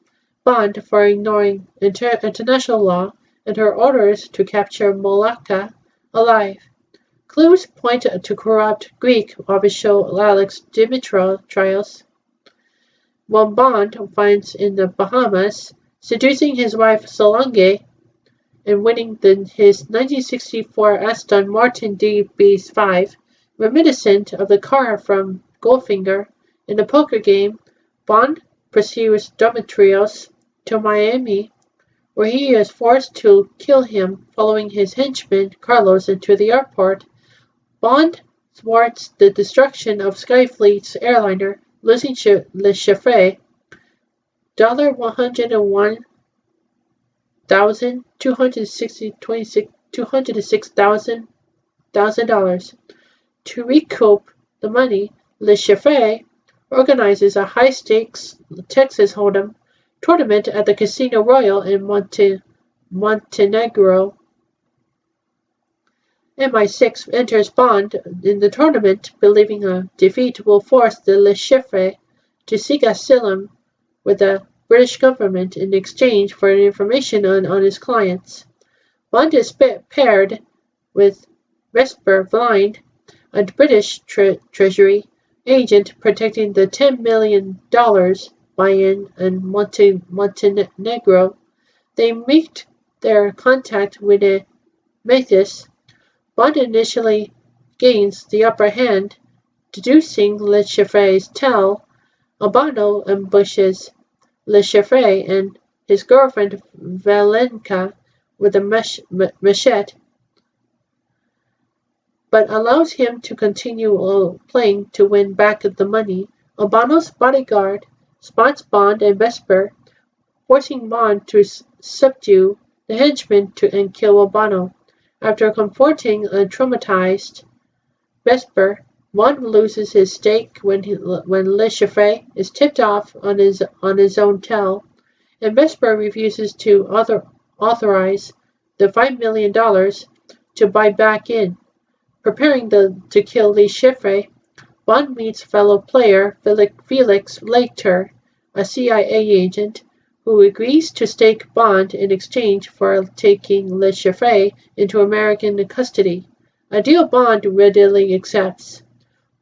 Bond for ignoring international law and her orders to capture Molaka alive. Clues point to corrupt Greek official Alex Dimitrios, one Bond finds in the Bahamas, seducing his wife Solange and winning his 1964 Aston Martin DB5, reminiscent of the car from Goldfinger. In the poker game, Bond pursues Dimitrios to Miami, where he is forced to kill him following his henchman Carlos into the airport. Bond thwarts the destruction of Skyfleet's airliner, losing Le Chiffre $101,206,000. To recoup the money, Le Chiffre organizes a high-stakes Texas Hold'em tournament at the Casino Royale in Montenegro. MI6 enters Bond in the tournament, believing a defeat will force the Le Chiffre to seek asylum with the British government in exchange for information on his clients. Bond is paired with Vesper Blind, a British Treasury agent protecting the $10 million buy-in in Montenegro. They make their contact with a Mathis. Bond initially gains the upper hand, deducing Le Chiffre's tell. Obano ambushes Le Chiffre and his girlfriend Valenka with a machete, but allows him to continue playing to win back the money. Obano's bodyguard spots Bond and Vesper, forcing Bond to subdue the henchmen and kill Obano. After confronting a traumatized Vesper, Bond loses his stake when Le Chiffre is tipped off on his own tell, and Vesper refuses to authorize the $5 million to buy back in. Preparing to kill Le Chiffre, Bond meets fellow player Felix Leiter, a CIA agent, who agrees to stake Bond in exchange for taking Le Chiffre into American custody, a deal Bond readily accepts.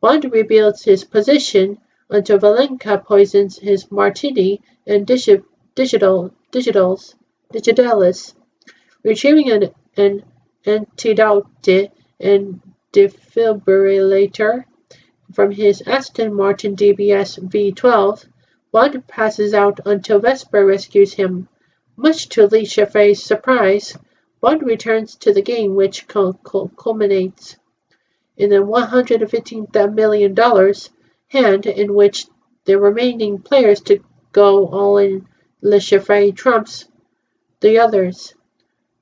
Bond reveals his position until Valenka poisons his martini and digitalis, retrieving an antidote and defibrillator from his Aston Martin DBS V12, Bond passes out until Vesper rescues him. Much to Le Chiffre's surprise, Bond returns to the game, which culminates in a $115 million hand in which the remaining players to go all in. Le Chiffre trumps the others,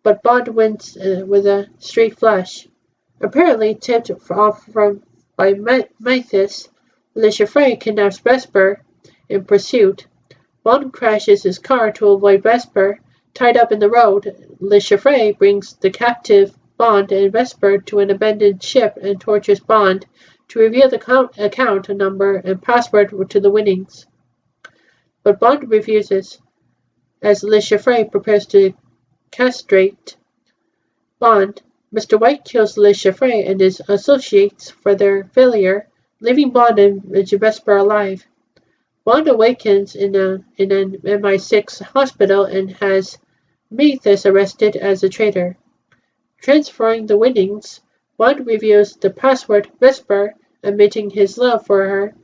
but Bond wins with a straight flush. Apparently tipped off by Mathis, Le Chiffre kidnaps Vesper in pursuit. Bond crashes his car to avoid Vesper. Tied up in the road, Le Chiffre brings the captive Bond and Vesper to an abandoned ship and tortures Bond to reveal the account number and password to the winnings. But Bond refuses, as Le Chiffre prepares to castrate Bond. Mr. White kills Le Chiffre and his associates for their failure, leaving Bond and Vesper alive. Bond awakens in an MI6 hospital and has Mathis arrested as a traitor. Transferring the winnings, Bond reveals the password Vesper, admitting his love for her.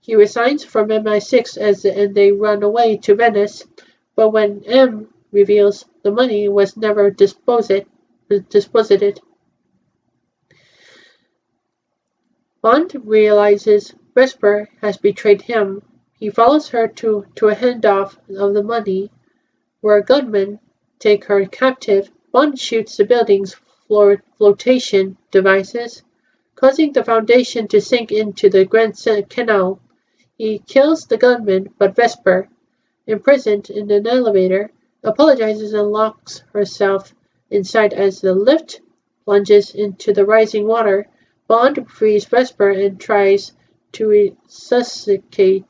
He resigns from MI6 and they run away to Venice, but when M reveals the money was never disposited, Bond realizes Vesper has betrayed him. He follows her to a handoff of the money, where gunmen take her captive. Bond shoots the building's flotation devices, causing the foundation to sink into the Grand Canal. He kills the gunman, but Vesper, imprisoned in an elevator, apologizes and locks herself inside as the lift plunges into the rising water. Bond frees Vesper and tries to resuscitate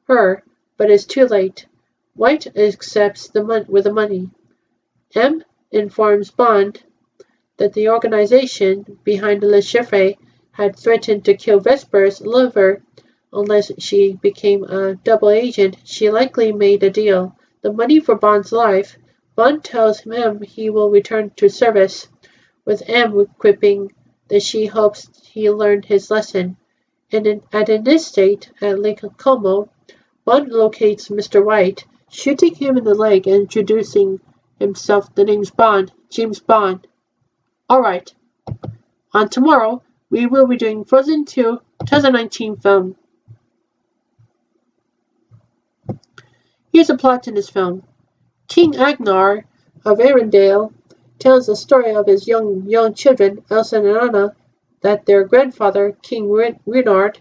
her, but is too late. White accepts with the money. M informs Bond that the organization behind Le Chiffre had threatened to kill Vesper's lover unless she became a double agent. She likely made a deal. The money for Bond's life. Bond tells M he will return to service, with M quipping that she hopes he learned his lesson. And at an estate at Lake Como, Bond locates Mr. White, shooting him in the leg and introducing himself. The name's Bond, James Bond. Alright, on tomorrow, we will be doing Frozen 2 2019 film. Here's a plot in this film. King Agnar of Arendelle tells the story of his young children, Elsa and Anna, that their grandfather, King Reynard,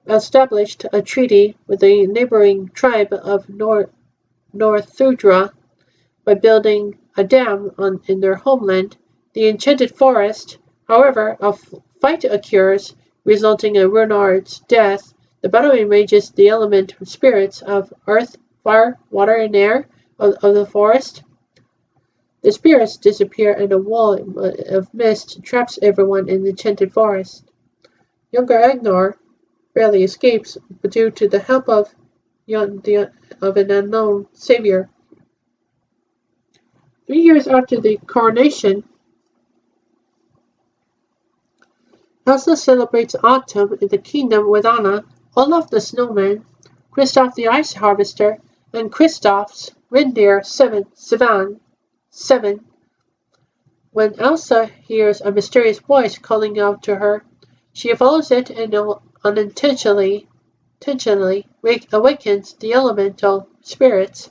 established a treaty with the neighboring tribe of Northudra by building a dam in their homeland, the Enchanted Forest. However, a fight occurs, resulting in Reynard's death. The battle enrages the element spirits of earth, fire, water, and air of the forest. The spirits disappear and a wall of mist traps everyone in the enchanted forest. Younger Agnar barely escapes, but due to the help of an unknown savior. 3 years after the coronation, Elsa celebrates autumn in the kingdom with Anna, Olaf the snowman, Kristoff the ice harvester, and Kristoff's reindeer Sivan. When Elsa hears a mysterious voice calling out to her, she follows it and unintentionally awakens the elemental spirits,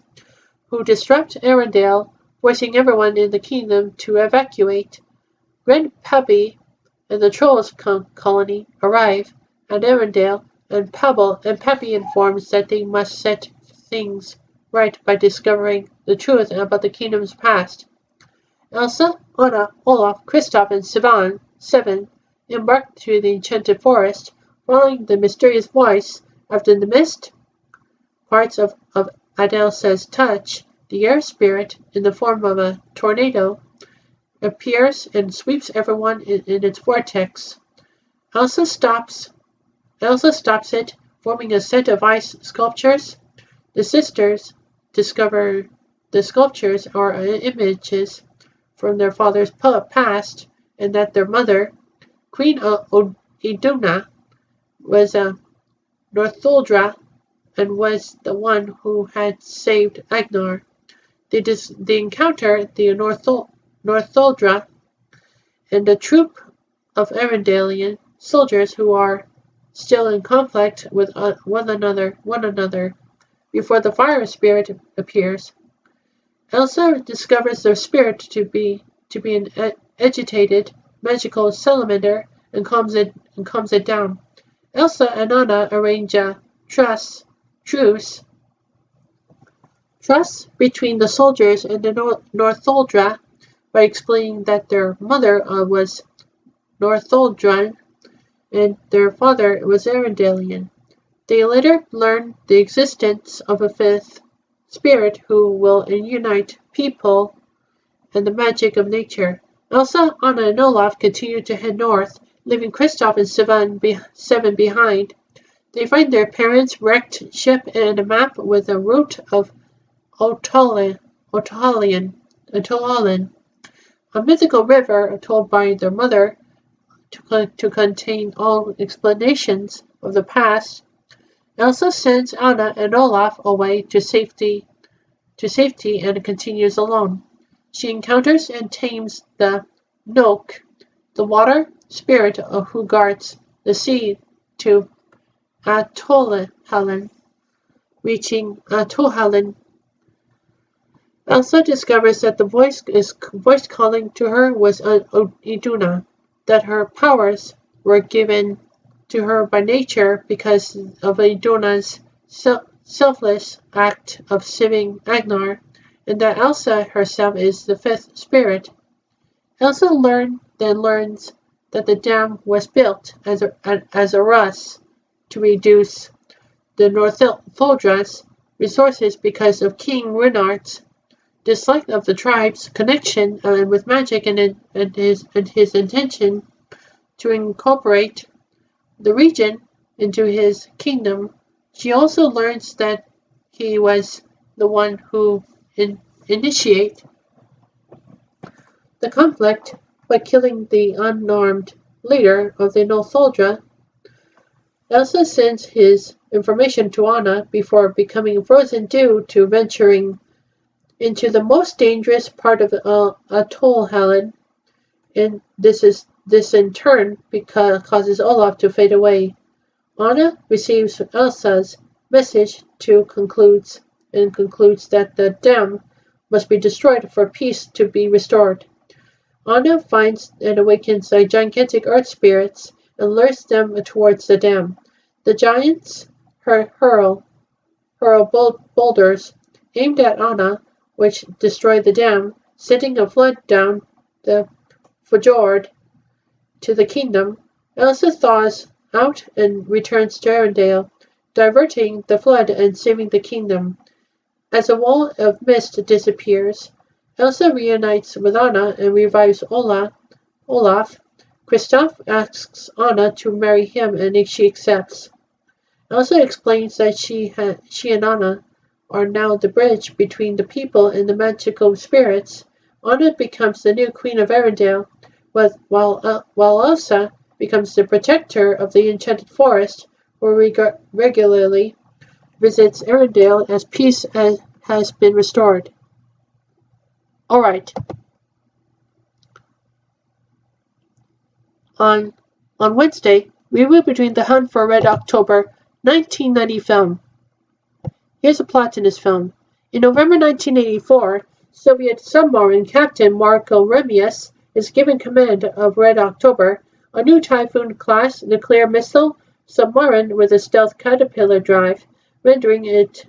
who disrupt Arendelle, forcing everyone in the kingdom to evacuate. Grandpappy and the Trolls colony arrive at Arendelle, and Pappy informs that they must set things right by discovering the truth about the kingdom's past. Elsa, Anna, Olaf, Kristoff, and Seven embark through the enchanted forest, following the mysterious voice. After the mist parts of Adelsa's touch, the air spirit, in the form of a tornado, appears and sweeps everyone in its vortex. Elsa stops it, forming a set of ice sculptures. The sisters discover the sculptures are images from their father's past, and that their mother, Queen Iduna, was a Northuldra and was the one who had saved Agnar. They encounter the Northuldra and a troop of Arendalian soldiers who are still in conflict with one another before the fire spirit appears. Elsa discovers their spirit to be an agitated magical salamander and calms it down. Elsa and Anna arrange a truce between the soldiers and the Northuldra by explaining that their mother was Northuldran and their father was Arendalian. They later learn the existence of a fifth spirit who will unite people and the magic of nature. Elsa, Anna, and Olaf continue to head north, leaving Kristoff and Seven behind. They find their parents' wrecked ship and a map with a route of Otolin, a mythical river told by their mother to contain all explanations of the past. Elsa sends Anna and Olaf away to safety and continues alone. She encounters and tames the Noke, the water spirit who guards the sea, to Atollhallen. Reaching Atollhallen, Elsa discovers that the voice calling to her was Iduna, that her powers were given to her by nature because of Iduna's selfless act of saving Agnar, and that Elsa herself is the fifth spirit. Elsa learns that the dam was built as a ruse to reduce the Northuldra's resources because of King Renard's dislike of the tribe's connection with magic and his intention to incorporate the region into his kingdom. She also learns that he was the one who initiated the conflict by killing the unarmed leader of the Northuldra. Elsa sends his information to Anna before becoming frozen due to venturing into the most dangerous part of Atollhallen, and this in turn causes Olaf to fade away. Anna receives Elsa's message and concludes that the dam must be destroyed for peace to be restored. Anna finds and awakens the gigantic earth spirits and lures them towards the dam. The giants hurl boulders aimed at Anna, which destroy the dam, sending a flood down the fjord to the kingdom. Elsa thaws out and returns to Arendelle, diverting the flood and saving the kingdom. As a wall of mist disappears, Elsa reunites with Anna and revives Olaf. Kristoff asks Anna to marry him and she accepts. Elsa explains that she and Anna are now the bridge between the people and the magical spirits. Anna becomes the new queen of Arendelle, while Elsa becomes the protector of the enchanted forest, who regularly visits Arendelle as peace has been restored. Alright. On Wednesday, we will be doing The Hunt for Red October 1990 film. Here's a plot in this film. In November 1984, Soviet submarine captain Marko Remius is given command of Red October, a new Typhoon-class nuclear missile submarine with a stealth caterpillar drive, rendering it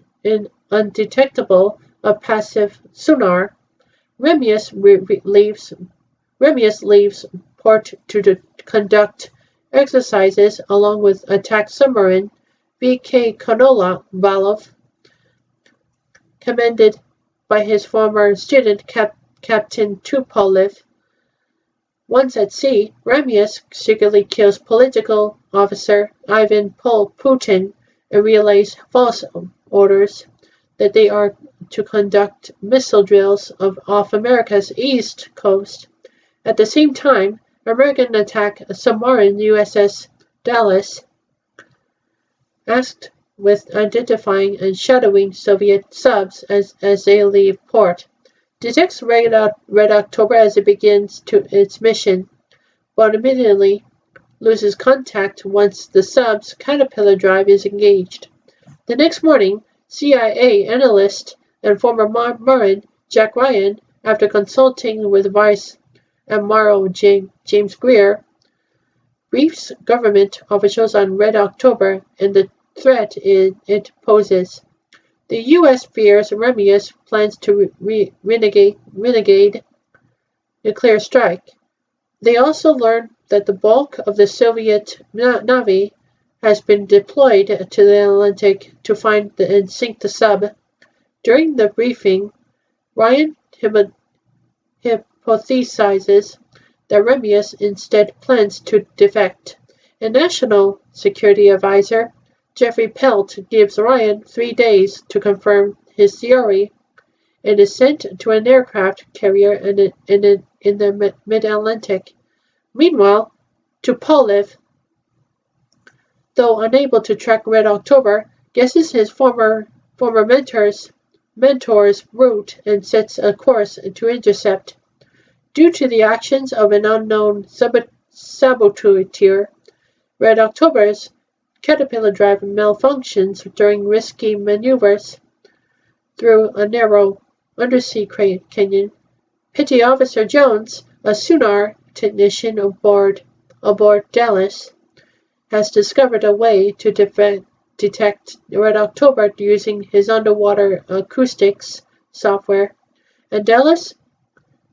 undetectable of passive sonar. Remius leaves port to conduct exercises along with attack submarine V.K. Konovalov, commanded by his former student Captain Tupolev. Once at sea, Remius secretly kills political officer Ivan Putin and relays false orders that they are to conduct missile drills off America's east coast. At the same time, American attack submarine USS Dallas, tasked with identifying and shadowing Soviet subs as they leave port, detects Red October as it begins its mission, but immediately loses contact once the sub's Caterpillar drive is engaged. The next morning, CIA analyst and former Marine Jack Ryan, after consulting with Vice Admiral James Greer, briefs government officials on Red October and the threat it poses. The U.S. fears Remius plans to renegade nuclear strike. They also learn that the bulk of the Soviet Navy has been deployed to the Atlantic to find and sink the sub. During the briefing, Ryan hypothesizes that Remius instead plans to defect. A national security advisor, Jeffrey Pelt, gives Ryan 3 days to confirm his theory and is sent to an aircraft carrier in the mid-Atlantic. Meanwhile, Tupolev, though unable to track Red October, guesses his former mentor's route and sets a course to intercept. Due to the actions of an unknown saboteur, Red October's Caterpillar drive malfunctions during risky maneuvers through a narrow undersea canyon. Petty Officer Jones, a sonar technician aboard Dallas, has discovered a way to detect Red October using his underwater acoustics software, and Dallas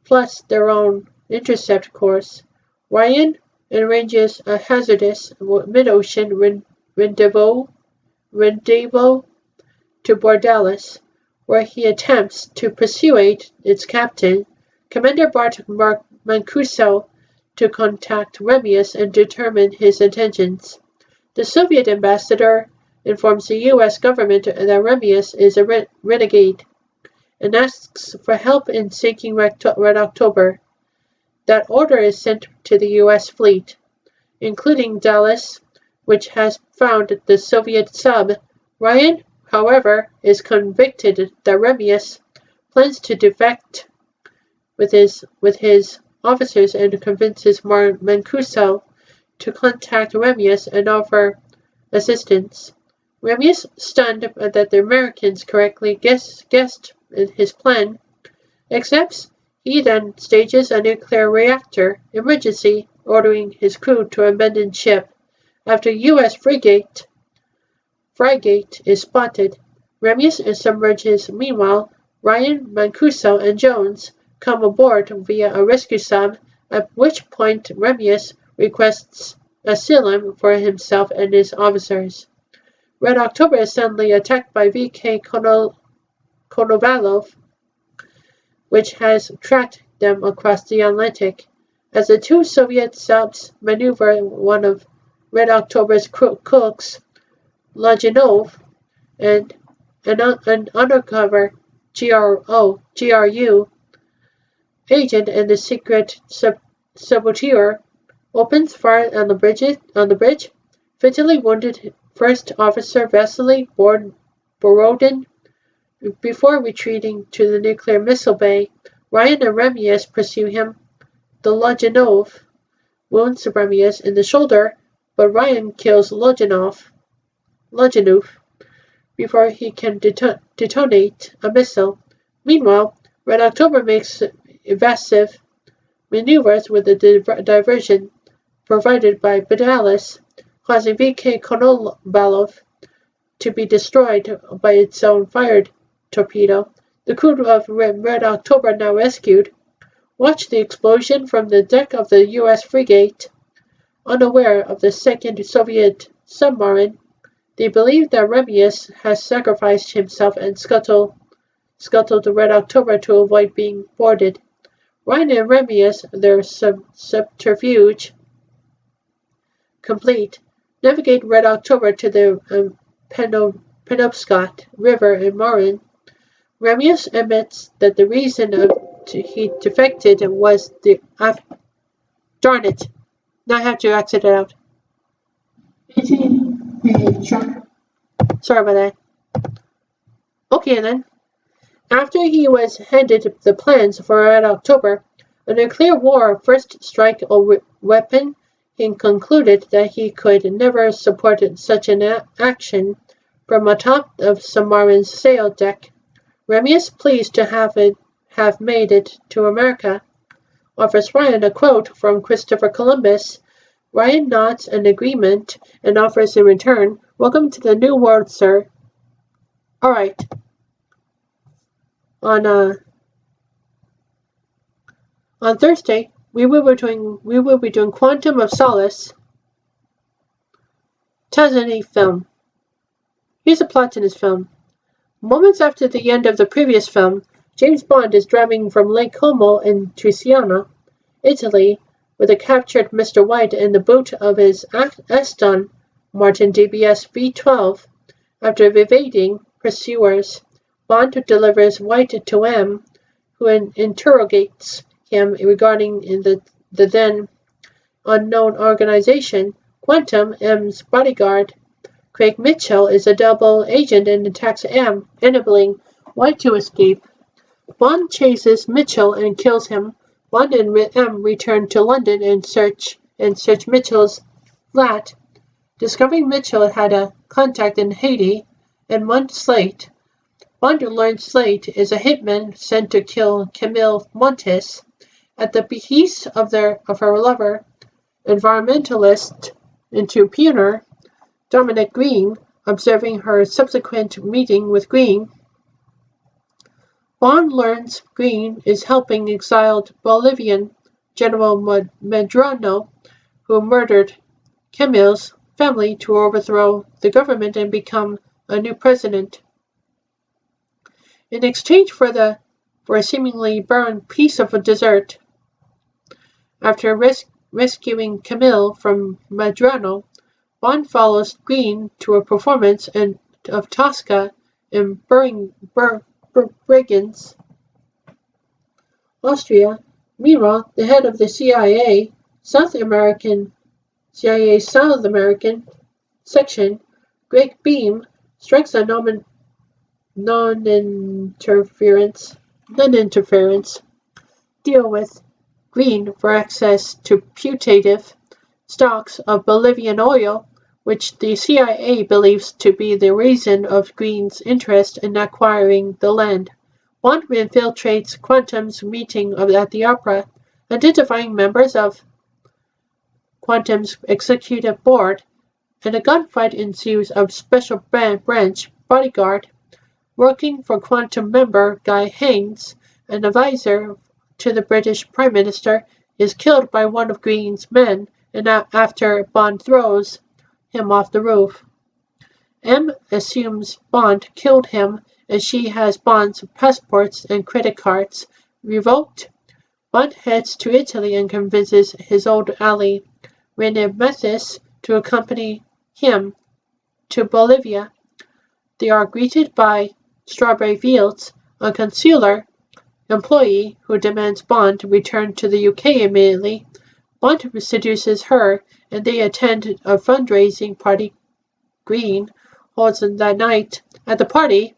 plus their own intercept course. Ryan arranges a hazardous mid-ocean rendezvous to board Dallas, where he attempts to persuade its captain, Commander Bart Mancuso, to contact Remius and determine his intentions. The Soviet ambassador informs the U.S. government that Remius is a renegade and asks for help in sinking Red October. That order is sent to the U.S. fleet, including Dallas, which has found the Soviet sub. Ryan, however, is convinced that Remius plans to defect with his officers and convinces Mancuso to contact Remius and offer assistance. Remius, stunned that the Americans correctly guessed his plan, accepts. He then stages a nuclear reactor emergency, ordering his crew to abandon ship. After U.S. frigate is spotted, Remius submerges. Meanwhile, Ryan, Mancuso, and Jones come aboard via a rescue sub, at which point Remius requests asylum for himself and his officers. Red October is suddenly attacked by V.K. Konovalov, which has tracked them across the Atlantic. As the two Soviet subs maneuver, one of Red October's cooks, Logинov, and an undercover GRU agent and the secret saboteur opens fire on the bridge, fatally wounded First Officer Vasily Borodin. Before retreating to the nuclear missile bay, Ryan and Remius pursue him. The Logинov wounds Remius in the shoulder, but Ryan kills Logинov before he can detonate a missile. Meanwhile, Red October makes evasive maneuvers with a diversion provided by Dallas, causing V.K. Konovalov to be destroyed by its own fired torpedo. The crew of Red October, now rescued, watch the explosion from the deck of the U.S. frigate. Unaware of the second Soviet submarine, they believe that Remius has sacrificed himself and scuttled the Red October to avoid being boarded. Ryan and Remius, their subterfuge complete, navigate Red October to the Penobscot River in Marin, Ramius admits that the reason he defected was the... darn it! Now I have to exit it out. Sorry about that. Okay then. After he was handed the plans for October, a nuclear war first strike a weapon, he concluded that he could never support such an action from atop of submarine's sail deck. Ramius, pleased to have made it to America, offers Ryan a quote from Christopher Columbus. Ryan nods an agreement and offers in return, "Welcome to the New World, sir." Alright. On Thursday, we will be doing Quantum of Solace, Tanzania film. Here's a plot in this film. Moments after the end of the previous film, James Bond is driving from Lake Como in Siena, Italy, with a captured Mr. White in the boot of his Aston Martin DBS V12. After evading pursuers, Bond delivers White to M, who interrogates him regarding the then unknown organization. Quantum, M's bodyguard, Craig Mitchell, is a double agent and attacks M, enabling White to escape. Bond chases Mitchell and kills him. Bond and M return to London and search Mitchell's flat. Discovering Mitchell had a contact in Haiti, and months late, Bond learns Slate is a hitman sent to kill Camille Montes. At the behest of her lover, environmentalist entrepreneur Dominic Green, observing her subsequent meeting with Green, Bond learns Green is helping exiled Bolivian General Medrano, who murdered Camille's family, to overthrow the government and become a new president. In exchange for a seemingly burned piece of a dessert, after rescuing Camille from Medrano, Bond follows Green to a performance of Tosca in Bregenz, Austria. Meanwhile, the head of the CIA South American section, Greg Beam, strikes a non-interference deal with Green for access to putative stocks of Bolivian oil, which the CIA believes to be the reason of Green's interest in acquiring the land. Bond infiltrates Quantum's meeting at the opera, identifying members of Quantum's executive board, and a gunfight ensues of Special Branch bodyguard. Working for Quantum member Guy Haynes, an advisor to the British Prime Minister, is killed by one of Green's men, and after Bond throws him off the roof. M assumes Bond killed him, and she has Bond's passports and credit cards revoked. Bond heads to Italy and convinces his old ally, Rene Mathis, to accompany him to Bolivia. They are greeted by Strawberry Fields, a consular employee who demands Bond return to the UK immediately. Bond seduces her, and they attend a fundraising party Green holds that night. At the party,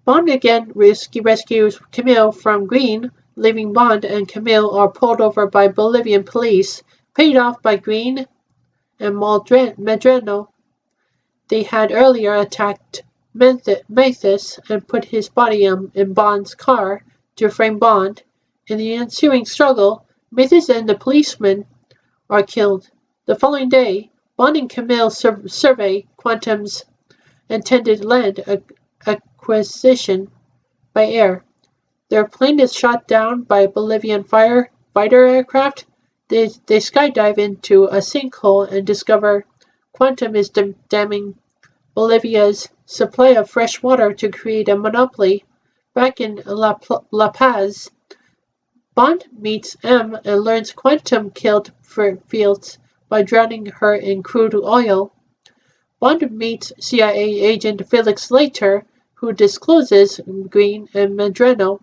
Bond again rescues Camille from Green. Leaving Bond and Camille are pulled over by Bolivian police, paid off by Green and Medrano. They had earlier attacked Mathis and put his body in Bond's car to frame Bond. In the ensuing struggle, Mathis and the policeman are killed. The following day, Bond and Camille survey Quantum's intended land acquisition by air. Their plane is shot down by a Bolivian fighter aircraft. They skydive into a sinkhole and discover Quantum is damming Bolivia's supply of fresh water to create a monopoly. Back in La Paz, Bond meets M and learns Quantum killed Fields by drowning her in crude oil. Bond meets CIA agent Felix Leiter, who discloses Green and Medrano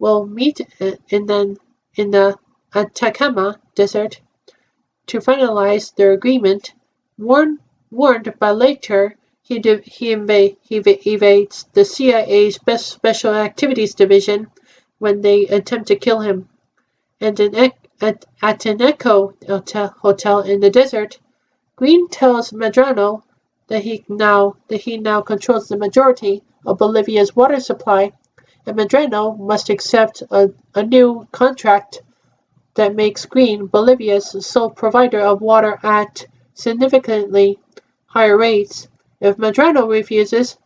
will meet in the Atacama Desert to finalize their agreement. Warned by later, he evades the CIA's Special Activities Division when they attempt to kill him. And at an Echo hotel in the desert, Green tells Medrano that he now controls the majority of Bolivia's water supply, and Medrano must accept a new contract that makes Green Bolivia's sole provider of water at significantly higher rates. If Medrano refuses,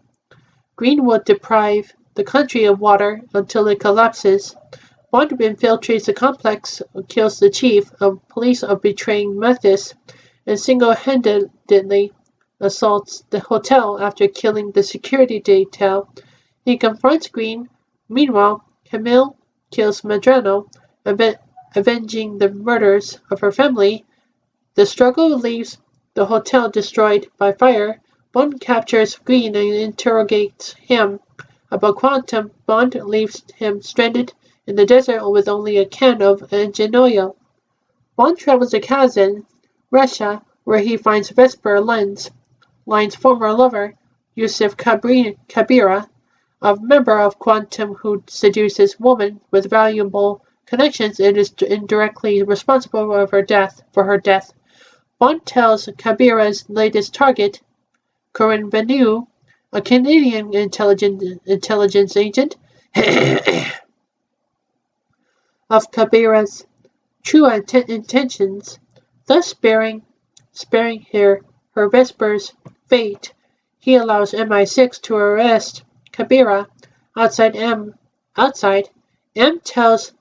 Green will deprive the country of water until it collapses. Bond infiltrates the complex, kills the chief of police of betraying Mathis, and single-handedly assaults the hotel after killing the security detail. He confronts Green. Meanwhile, Camille kills Medrano, avenging the murders of her family. The struggle leaves the hotel destroyed by fire. Bond captures Green and interrogates him about Quantum. Bond leaves him stranded in the desert with only a can of engine oil. Bond travels to Kazan, Russia, where he finds Vesper Line's former lover, Yusuf Kabira, a member of Quantum who seduces women with valuable connections and is indirectly responsible for her death. Bond tells Kabira's latest target, Corinne Benu, a Canadian intelligence agent, of Kabira's true intentions, thus sparing her Vesper's fate. He allows MI6 to arrest Kabira outside. M tells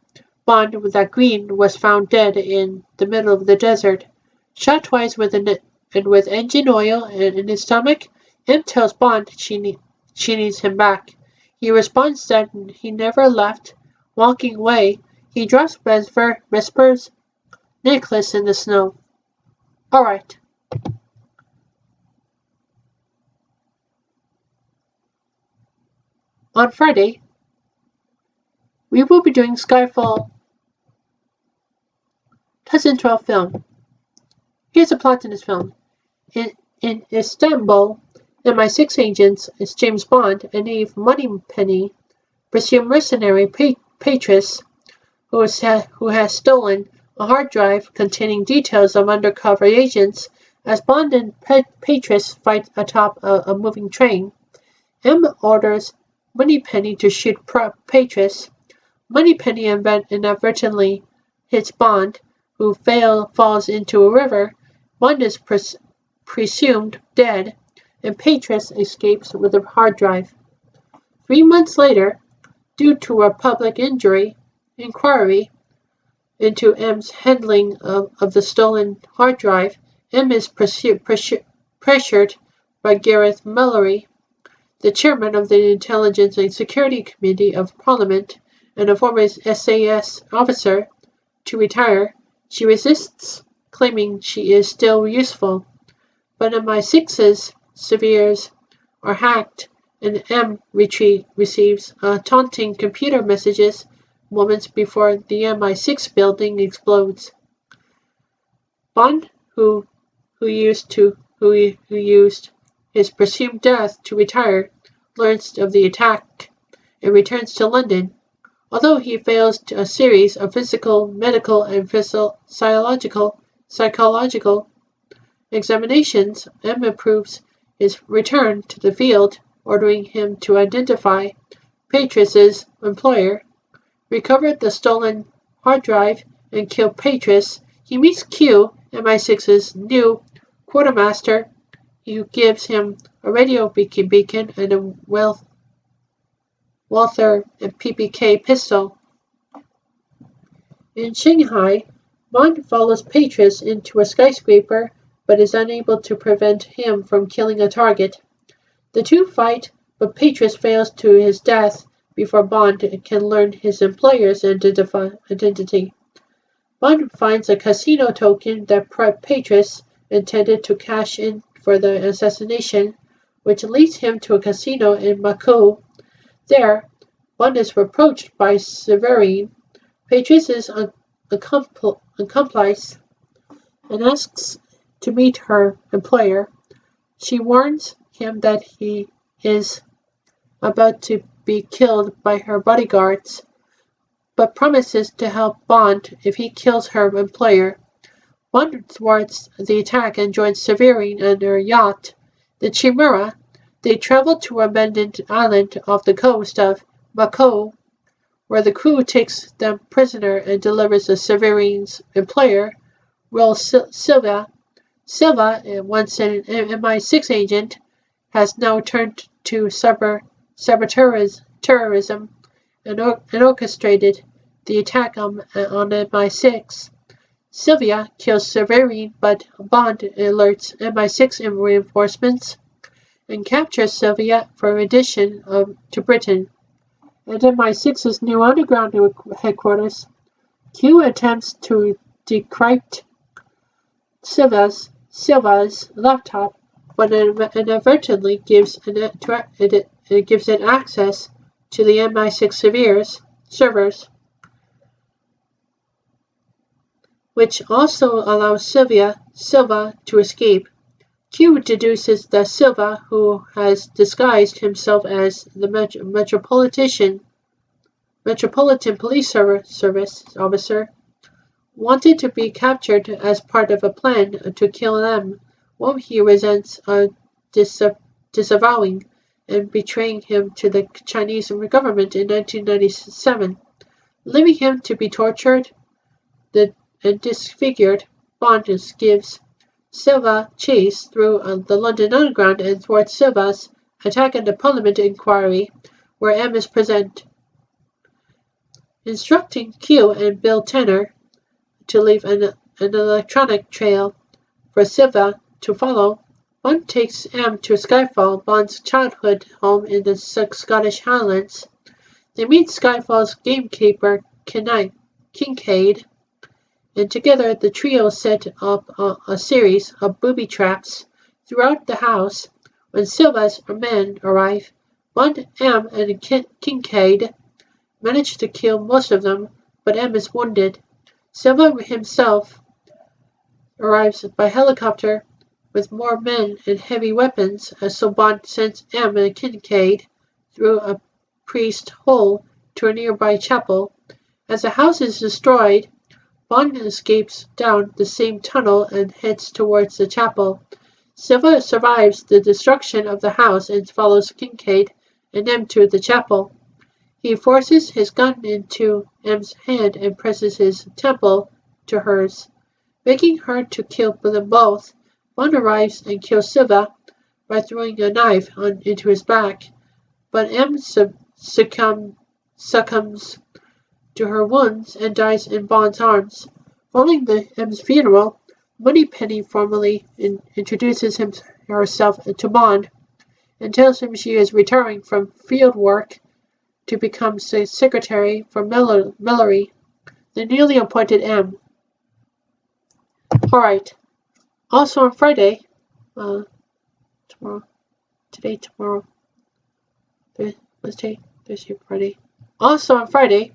Bond that Green was found dead in the middle of the desert, shot twice with engine oil in his stomach. M tells Bond she needs him back. He responds that he never left. Walking away, he drops Vesper's necklace in the snow. Alright. On Friday, we will be doing Skyfall Central film. Here's the plot in this film. In Istanbul, MI6 agents is James Bond and Eve Moneypenny pursue mercenary Patrice who has stolen a hard drive containing details of undercover agents as Bond and Patrice fight atop a moving train. M orders Moneypenny to shoot Patrice. Moneypenny inadvertently hits Bond, who falls into a river. Bond is presumed dead, and Patrice escapes with a hard drive. 3 months later, due to a public inquiry into M's handling of the stolen hard drive, M is pressured by Gareth Mallory, the chairman of the Intelligence and Security Committee of Parliament and a former SAS officer, to retire. She resists, claiming she is still useful, but MI6's surveyors are hacked and M receives taunting computer messages moments before the MI6 building explodes. Bond, who used his presumed death to retire, learns of the attack and returns to London. Although he fails a series of physical, medical, and psychological examinations, M approves his return to the field, ordering him to identify Patrice's employer, recover the stolen hard drive, and kill Patrice. He meets Q, MI6's new quartermaster, who gives him a radio beacon and a Walther and PPK pistol. In Shanghai, Bond follows Patrice into a skyscraper but is unable to prevent him from killing a target. The two fight, but Patrice fails to his death before Bond can learn his employer's identity. Bond finds a casino token that Patrice intended to cash in for the assassination. which leads him to a casino in Moscow. There, Bond is approached by Severine, Patrice's accomplice, and asks to meet her employer. She warns him that he is about to be killed by her bodyguards, but promises to help Bond if he kills her employer. Bond thwarts the attack and joins Severine and her yacht, the Chimera. They travel to an abandoned island off the coast of Moscow, where the crew takes them prisoner and delivers the Severine's employer, Will Silva. Silva, once an MI6 agent, has now turned to cyber-terrorism and orchestrated the attack on MI6. Sylvia kills Severine, but Bond alerts MI6 reinforcements and captures Sylvia for addition to Britain. At MI6's new underground headquarters, Q attempts to decrypt Silva's laptop, but inadvertently gives it access to the MI6 servers, which also allows Silva to escape. Q deduces that Silva, who has disguised himself as the Metropolitan Police Service officer, wanted to be captured as part of a plan to kill M, whom he resents disavowing and betraying him to the Chinese government in 1997. Leaving him to be tortured and disfigured, Bond gives Silva chase through the London Underground and thwarts Silva's attack on the Parliament inquiry, where M is present. Instructing Q and Bill Tanner to leave an electronic trail for Silva to follow, Bond takes M to Skyfall, Bond's childhood home in the Scottish Highlands. They meet Skyfall's gamekeeper Kincaid, and together the trio set up a series of booby traps throughout the house. When Silva's men arrive, Bond, M, and Kincaid manage to kill most of them, but M is wounded. Silva himself arrives by helicopter with more men and heavy weapons, so Bond sends M and Kincaid through a priest hole to a nearby chapel. As the house is destroyed, Bond escapes down the same tunnel and heads towards the chapel. Silva survives the destruction of the house and follows Kincaid and M to the chapel. He forces his gun into M's hand and presses his temple to hers, making her to kill them both. Bond arrives and kills Silva by throwing a knife into his back, but M succumbs to her wounds and dies in Bond's arms. Following M's funeral, Moneypenny formally introduces herself to Bond and tells him she is retiring from field work to become secretary for Mallory, the newly appointed M. Alright. Also on Friday, tomorrow, Wednesday, Thursday, Friday. Also on Friday,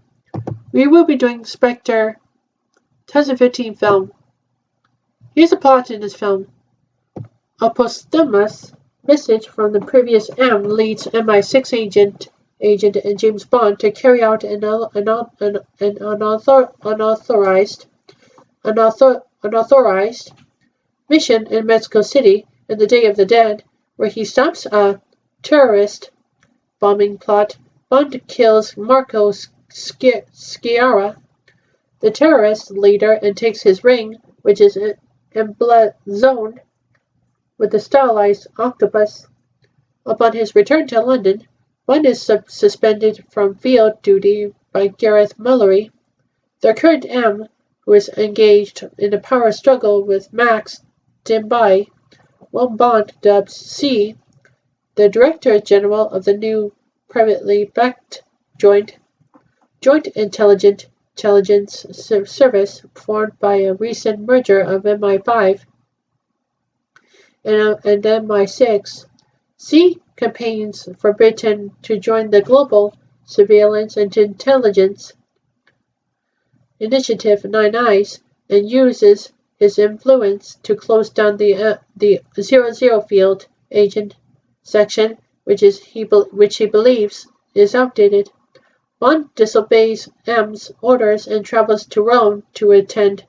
we will be doing Spectre 2015 film. Here's a plot in this film. A posthumous message from the previous M leads MI6 agent and James Bond to carry out an unauthorized mission in Mexico City in the Day of the Dead, where he stops a terrorist bombing plot. Bond kills Marco Sciarra, the terrorist leader, and takes his ring, which is emblazoned with the stylized octopus. Upon his return to London, Bond is suspended from field duty by Gareth Mallory, the current M, who is engaged in a power struggle with Max Denby, whom Bond dubs C, the Director General of the new privately backed Joint Intelligence Service formed by a recent merger of MI5 and MI6. C campaigns for Britain to join the Global Surveillance and Intelligence Initiative Nine Eyes and uses his influence to close down the 00 field agent section, which he believes is outdated. Bond disobeys M's orders and travels to Rome to attend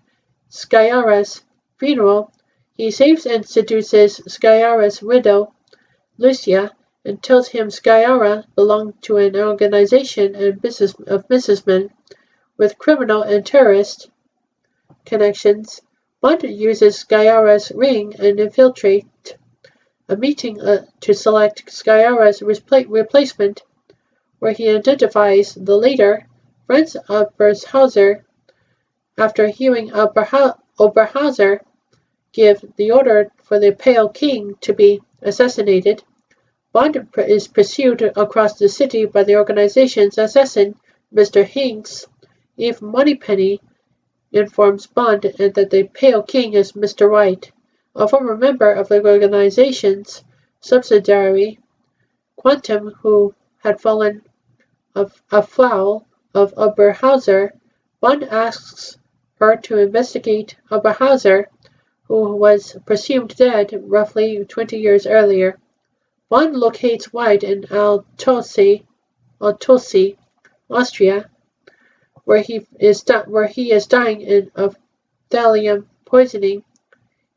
Sciarra's funeral. He saves and seduces Sciarra's widow, Lucia, and tells him Sciarra belonged to an organization of businessmen with criminal and terrorist connections. Bond uses Sciarra's ring and infiltrate a meeting to select Sciarra's replacement, where he identifies the leader, Franz Oberhauser. After hearing Oberhauser give the order for the Pale King to be assassinated, Bond is pursued across the city by the organization's assassin, Mr. Hinks. Eve Moneypenny informs Bond that the Pale King is Mr. White, a former member of the organization's subsidiary, Quantum, who had fallen afoul of Oberhauser. Bond asks her to investigate Oberhauser, who was presumed dead roughly 20 years earlier. Bond locates White in Altossi, Austria, where he is dying of thallium poisoning.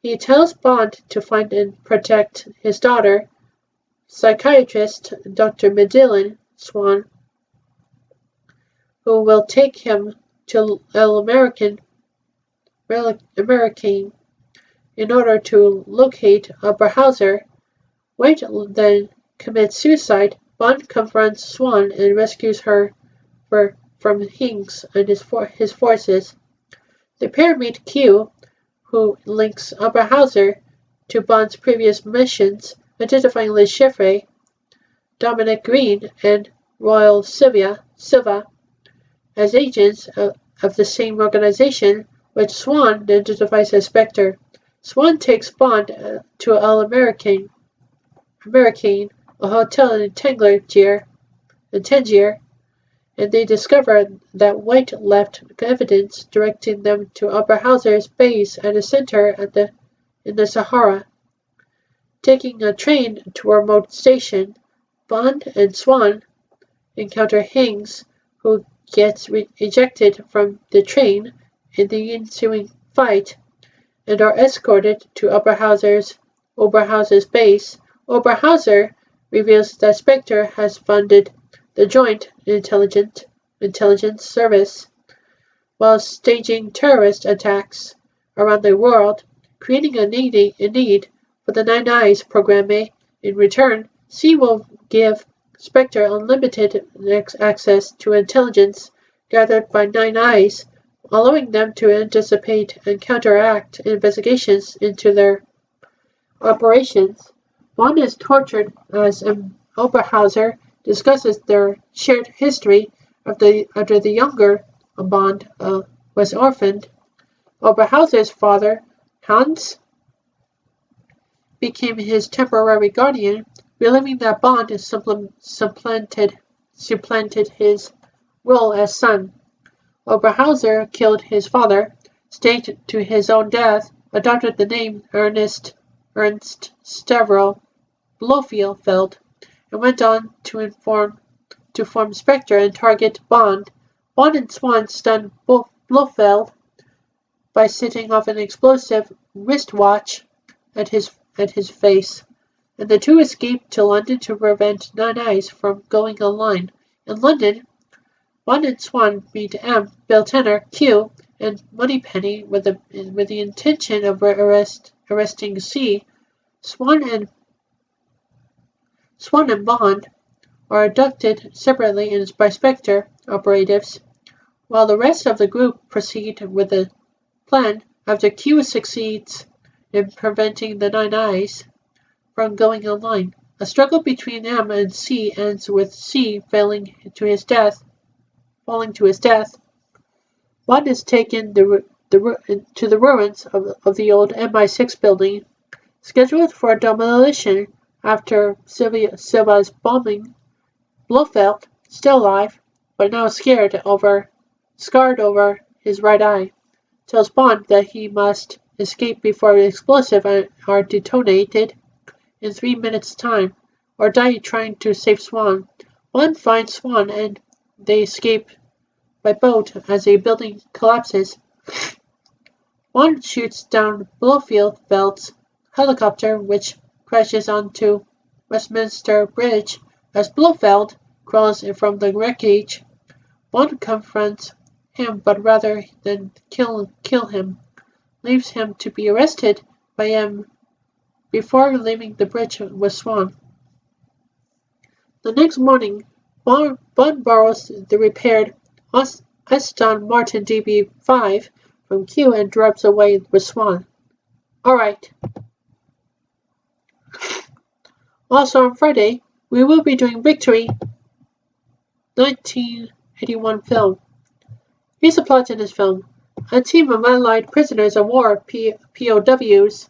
He tells Bond to find and protect his daughter, psychiatrist Dr. Madeline Swan, who will take him to American in order to locate Oberhauser. White then commits suicide. Bond confronts Swan and rescues her from Hinks and his forces. The pair meet Q, who links Oberhauser to Bond's previous missions, identifying Le Chiffre, Dominic Green, and Royal Silva as agents of the same organization, which Swan identifies as Spectre. Swan takes Bond to American, a hotel in Tangier, and they discover that White left evidence directing them to Oberhauser's base at a center in the Sahara. Taking a train to a remote station, Bond and Swan encounter Hinks, who gets ejected from the train in the ensuing fight, and are escorted to Oberhauser's base. Oberhauser reveals that Spectre has funded the Joint Intelligence Service while staging terrorist attacks around the world, creating a need for the Nine Eyes program. In return, C will give Spectre unlimited access to intelligence gathered by Nine Eyes, allowing them to anticipate and counteract investigations into their operations. Bond is tortured as Oberhauser discusses their shared history after the younger Bond was orphaned. Oberhauser's father, Hans, became his temporary guardian, believing that Bond supplanted his role as son. Oberhauser killed his father, staked to his own death, adopted the name Ernst Stavro Blofeld, and went on to form Spectre and target Bond. Bond and Swan stunned Blofeld by setting off an explosive wristwatch at his face, and the two escaped to London to prevent Nine Eyes from going online. In London, Bond and Swan meet M, Bill Tanner, Q, and Moneypenny with the intention of arresting C. Swan and Bond are abducted separately by Spectre operatives, while the rest of the group proceed with the plan after Q succeeds in preventing the Nine Eyes from going online. A struggle between M and C ends with C falling to his death. Bond is taken to the ruins of the old MI6 building, scheduled for demolition after Silva's bombing. Blofeld, still alive, but now scarred over his right eye, tells Bond that he must escape before the explosives are detonated in 3 minutes' time, or die trying to save Swan. Bond finds Swan and they escape by boat as a building collapses. Bond shoots down Blofeld's helicopter, which crashes onto Westminster Bridge. As Blofeld crawls from the wreckage, Bond confronts him, but rather than kill him, leaves him to be arrested by him before leaving the bridge with Swan. The next morning, Bond borrows the repaired Aston Martin DB5 from Q and drives away with Swan. Alright. Also on Friday, we will be doing Victory 1981 film. Here's the plot in this film. A team of Allied prisoners of war POWs,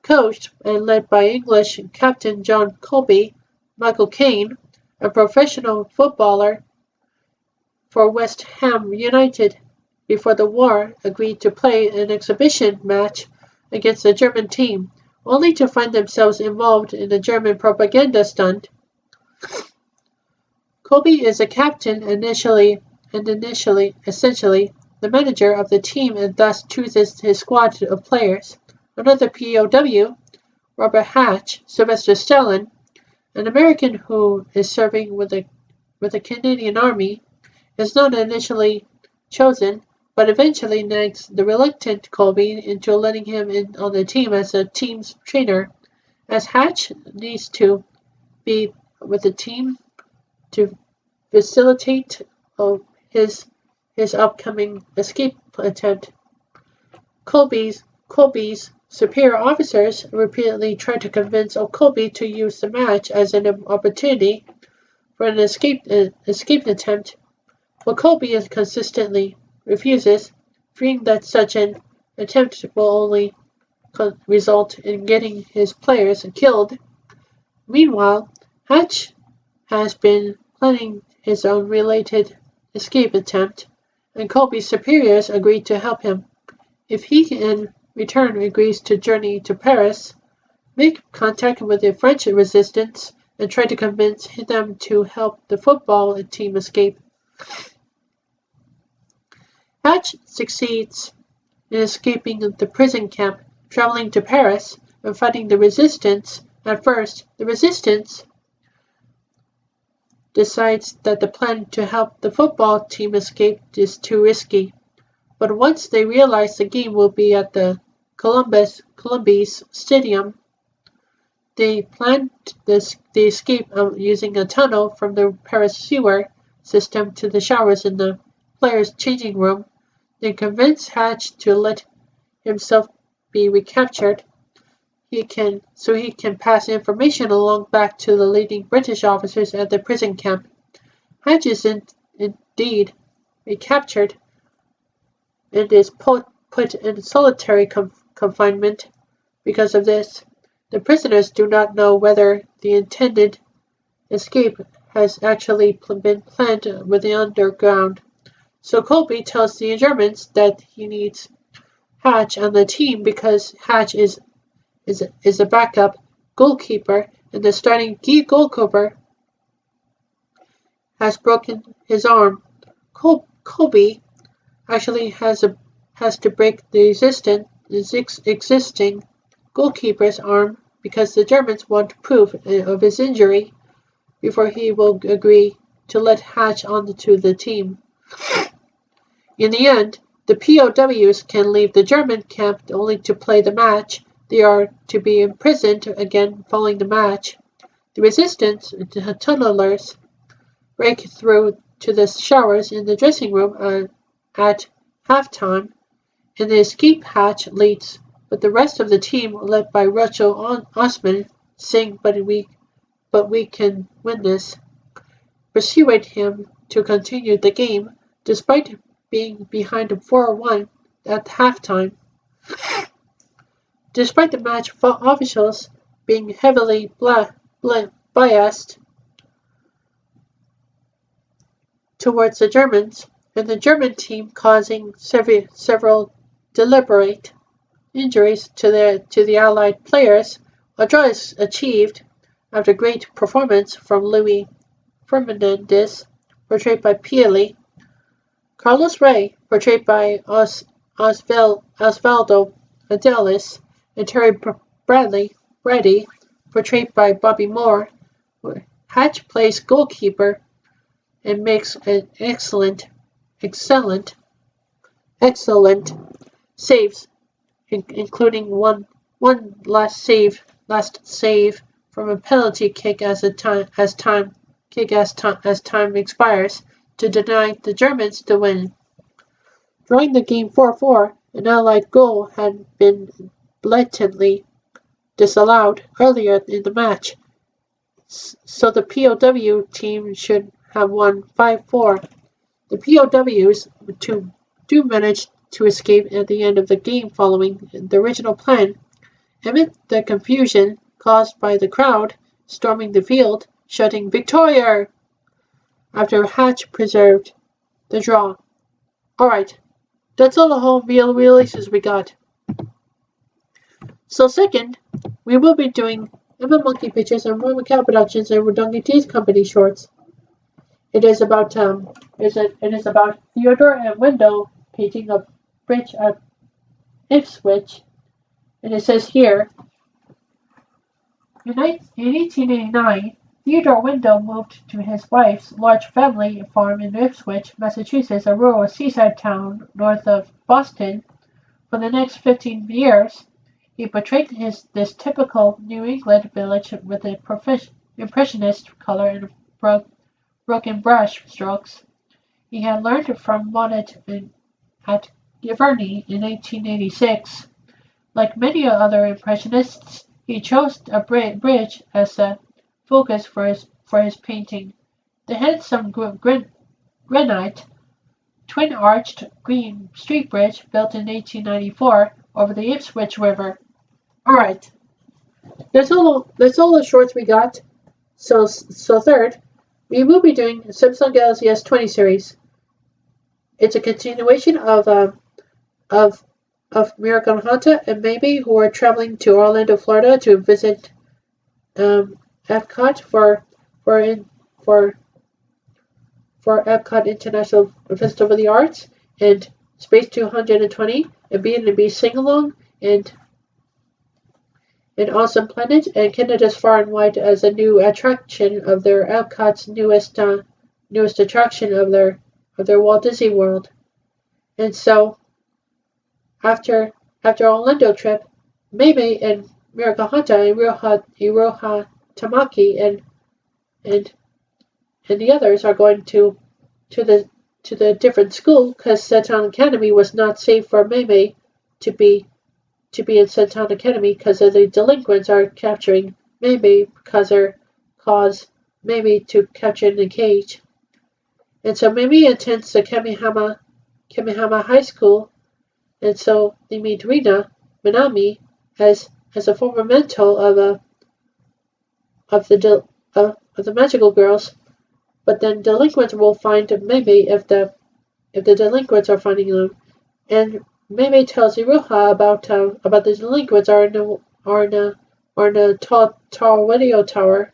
coached and led by English Captain John Colby, Michael Caine, a professional footballer for West Ham United before the war, agreed to play an exhibition match against the German team, only to find themselves involved in a German propaganda stunt. Colby is a captain essentially the manager of the team and thus chooses his squad of players. Another POW, Robert Hatch, Sylvester Stallone, an American who is serving with the Canadian Army, is not initially chosen, but eventually nags the reluctant Colby into letting him in on the team as a team's trainer, as Hatch needs to be with the team to facilitate his upcoming escape attempt. Colby's superior officers repeatedly try to convince Colby to use the match as an opportunity for an escape attempt, but Colby consistently refuses, fearing that such an attempt will only result in getting his players killed. Meanwhile, Hatch has been planning his own related escape attempt, and Colby's superiors agree to help him. If he in return agrees to journey to Paris, make contact with the French resistance, and try to convince them to help the football team escape. Hatch succeeds in escaping the prison camp, traveling to Paris, and fighting the resistance. At first, the resistance decides that the plan to help the football team escape is too risky. But once they realize the game will be at the Columbus Stadium, they plan the escape using a tunnel from the Paris sewer system to the showers in the players' changing room. They convince Hatch to let himself be recaptured. He can pass information along back to the leading British officers at the prison camp. Hatch is indeed recaptured and is put in solitary confinement. Because of this, the prisoners do not know whether the intended escape has actually been planned with the underground. So Colby tells the Germans that he needs Hatch on the team because Hatch is a backup goalkeeper and the starting goalkeeper has broken his arm. Colby actually has to break the existing goalkeeper's arm because the Germans want proof of his injury before he will agree to let Hatch onto the team. In the end, the POWs can leave the German camp only to play the match. They are to be imprisoned again following the match. The resistance tunnelers break through to the showers in the dressing room at halftime, and the escape hatch leads, but the rest of the team, led by Rachel Osman, sing But We Can Win This, persuade him to continue the game, despite being behind 4-1 at halftime. Despite the match officials being heavily biased towards the Germans, and the German team causing several deliberate injuries to the Allied players. A draw is achieved after great performance from Luis Fernandez, portrayed by Pieli, Carlos Rey, portrayed by Osvaldo Adelis, and Terry Brady, portrayed by Bobby Moore. Hatch plays goalkeeper and makes an excellent saves, including one last save from a penalty kick as time expires to deny the Germans the win. Drawing the game 4-4, an Allied goal had been blatantly disallowed earlier in the match, so the POW team should have won 5-4. The POWs do manage to escape at the end of the game following the original plan. Amid the confusion caused by the crowd storming the field, shouting "Victoria!" after Hatch preserved the draw. Alright, that's all the home releases we got. So second, we will be doing Emma Monkey Pictures and Roy McCall Productions and Redongi Tees Company shorts. It is about Theodore and Wendell painting a bridge at Ipswich, and it says here, in 1889, Theodore Wendell moved to his wife's large family farm in Ipswich, Massachusetts, a rural seaside town north of Boston. For the next 15 years, he portrayed this typical New England village with impressionist color and broken brush strokes. He had learned from Monet at Giverny in 1886. Like many other impressionists, he chose a bridge as a focus for his painting. The handsome granite, twin-arched green street bridge built in 1894 over the Ipswich River. Alright, that's all the shorts we got. So third, we will be doing Samsung Galaxy S20 series. It's a continuation of Miracle Hunter and Mei-Mei, who are traveling to Orlando, Florida to visit Epcot for Epcot International Festival of the Arts and Space 220 and B&B Sing-Along and Awesome Planet and Canada's Far and Wide as a new attraction of their Epcot's newest attraction of their Walt Disney World. And so after Orlando trip, Mei-Mei and Miracle Hunter and Iroha Tamaki and the others are going to the different school because Seton Academy was not safe for Mei-Mei to be in Seton Academy because the delinquents are capturing Mei-Mei cause Mei-Mei to capture in a cage. And so Mei-Mei attends the Kamehama High School, and so they meet Rina Minami as a former mentor of the magical girls. But then delinquents will find Mei-Mei if the delinquents are finding them, and Mei-Mei tells Iroha about the delinquents are in a tall radio tower,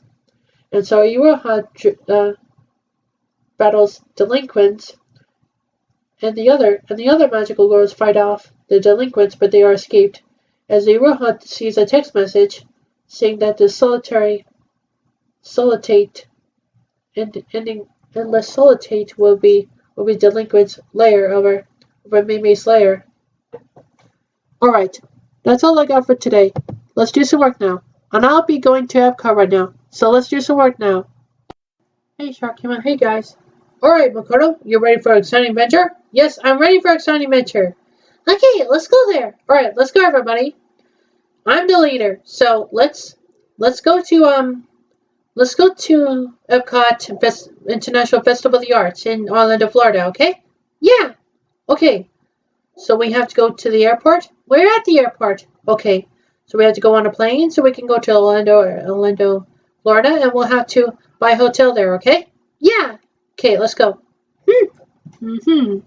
and so Iroha battles delinquents, and the other magical girls fight off the delinquents, but they are escaped. As Iroha sees a text message saying that the endless solitate will be delinquents' lair over Mei-Mei's lair. Alright, that's all I got for today. Let's do some work now. And I'll be going to Epcot right now, so let's do some work now. Hey Sharkima, hey guys. Alright Makoto, you ready for an exciting adventure? Yes, I'm ready for an exciting adventure. Okay, let's go there. Alright, let's go everybody. I'm the leader, so let's go to Epcot International Festival of the Arts in Orlando, Florida, okay? Yeah. Okay. So we have to go to the airport? We're at the airport. Okay. So we have to go on a plane so we can go to Orlando, Florida, and we'll have to buy a hotel there, okay? Yeah. Okay, let's go. Mm-hmm.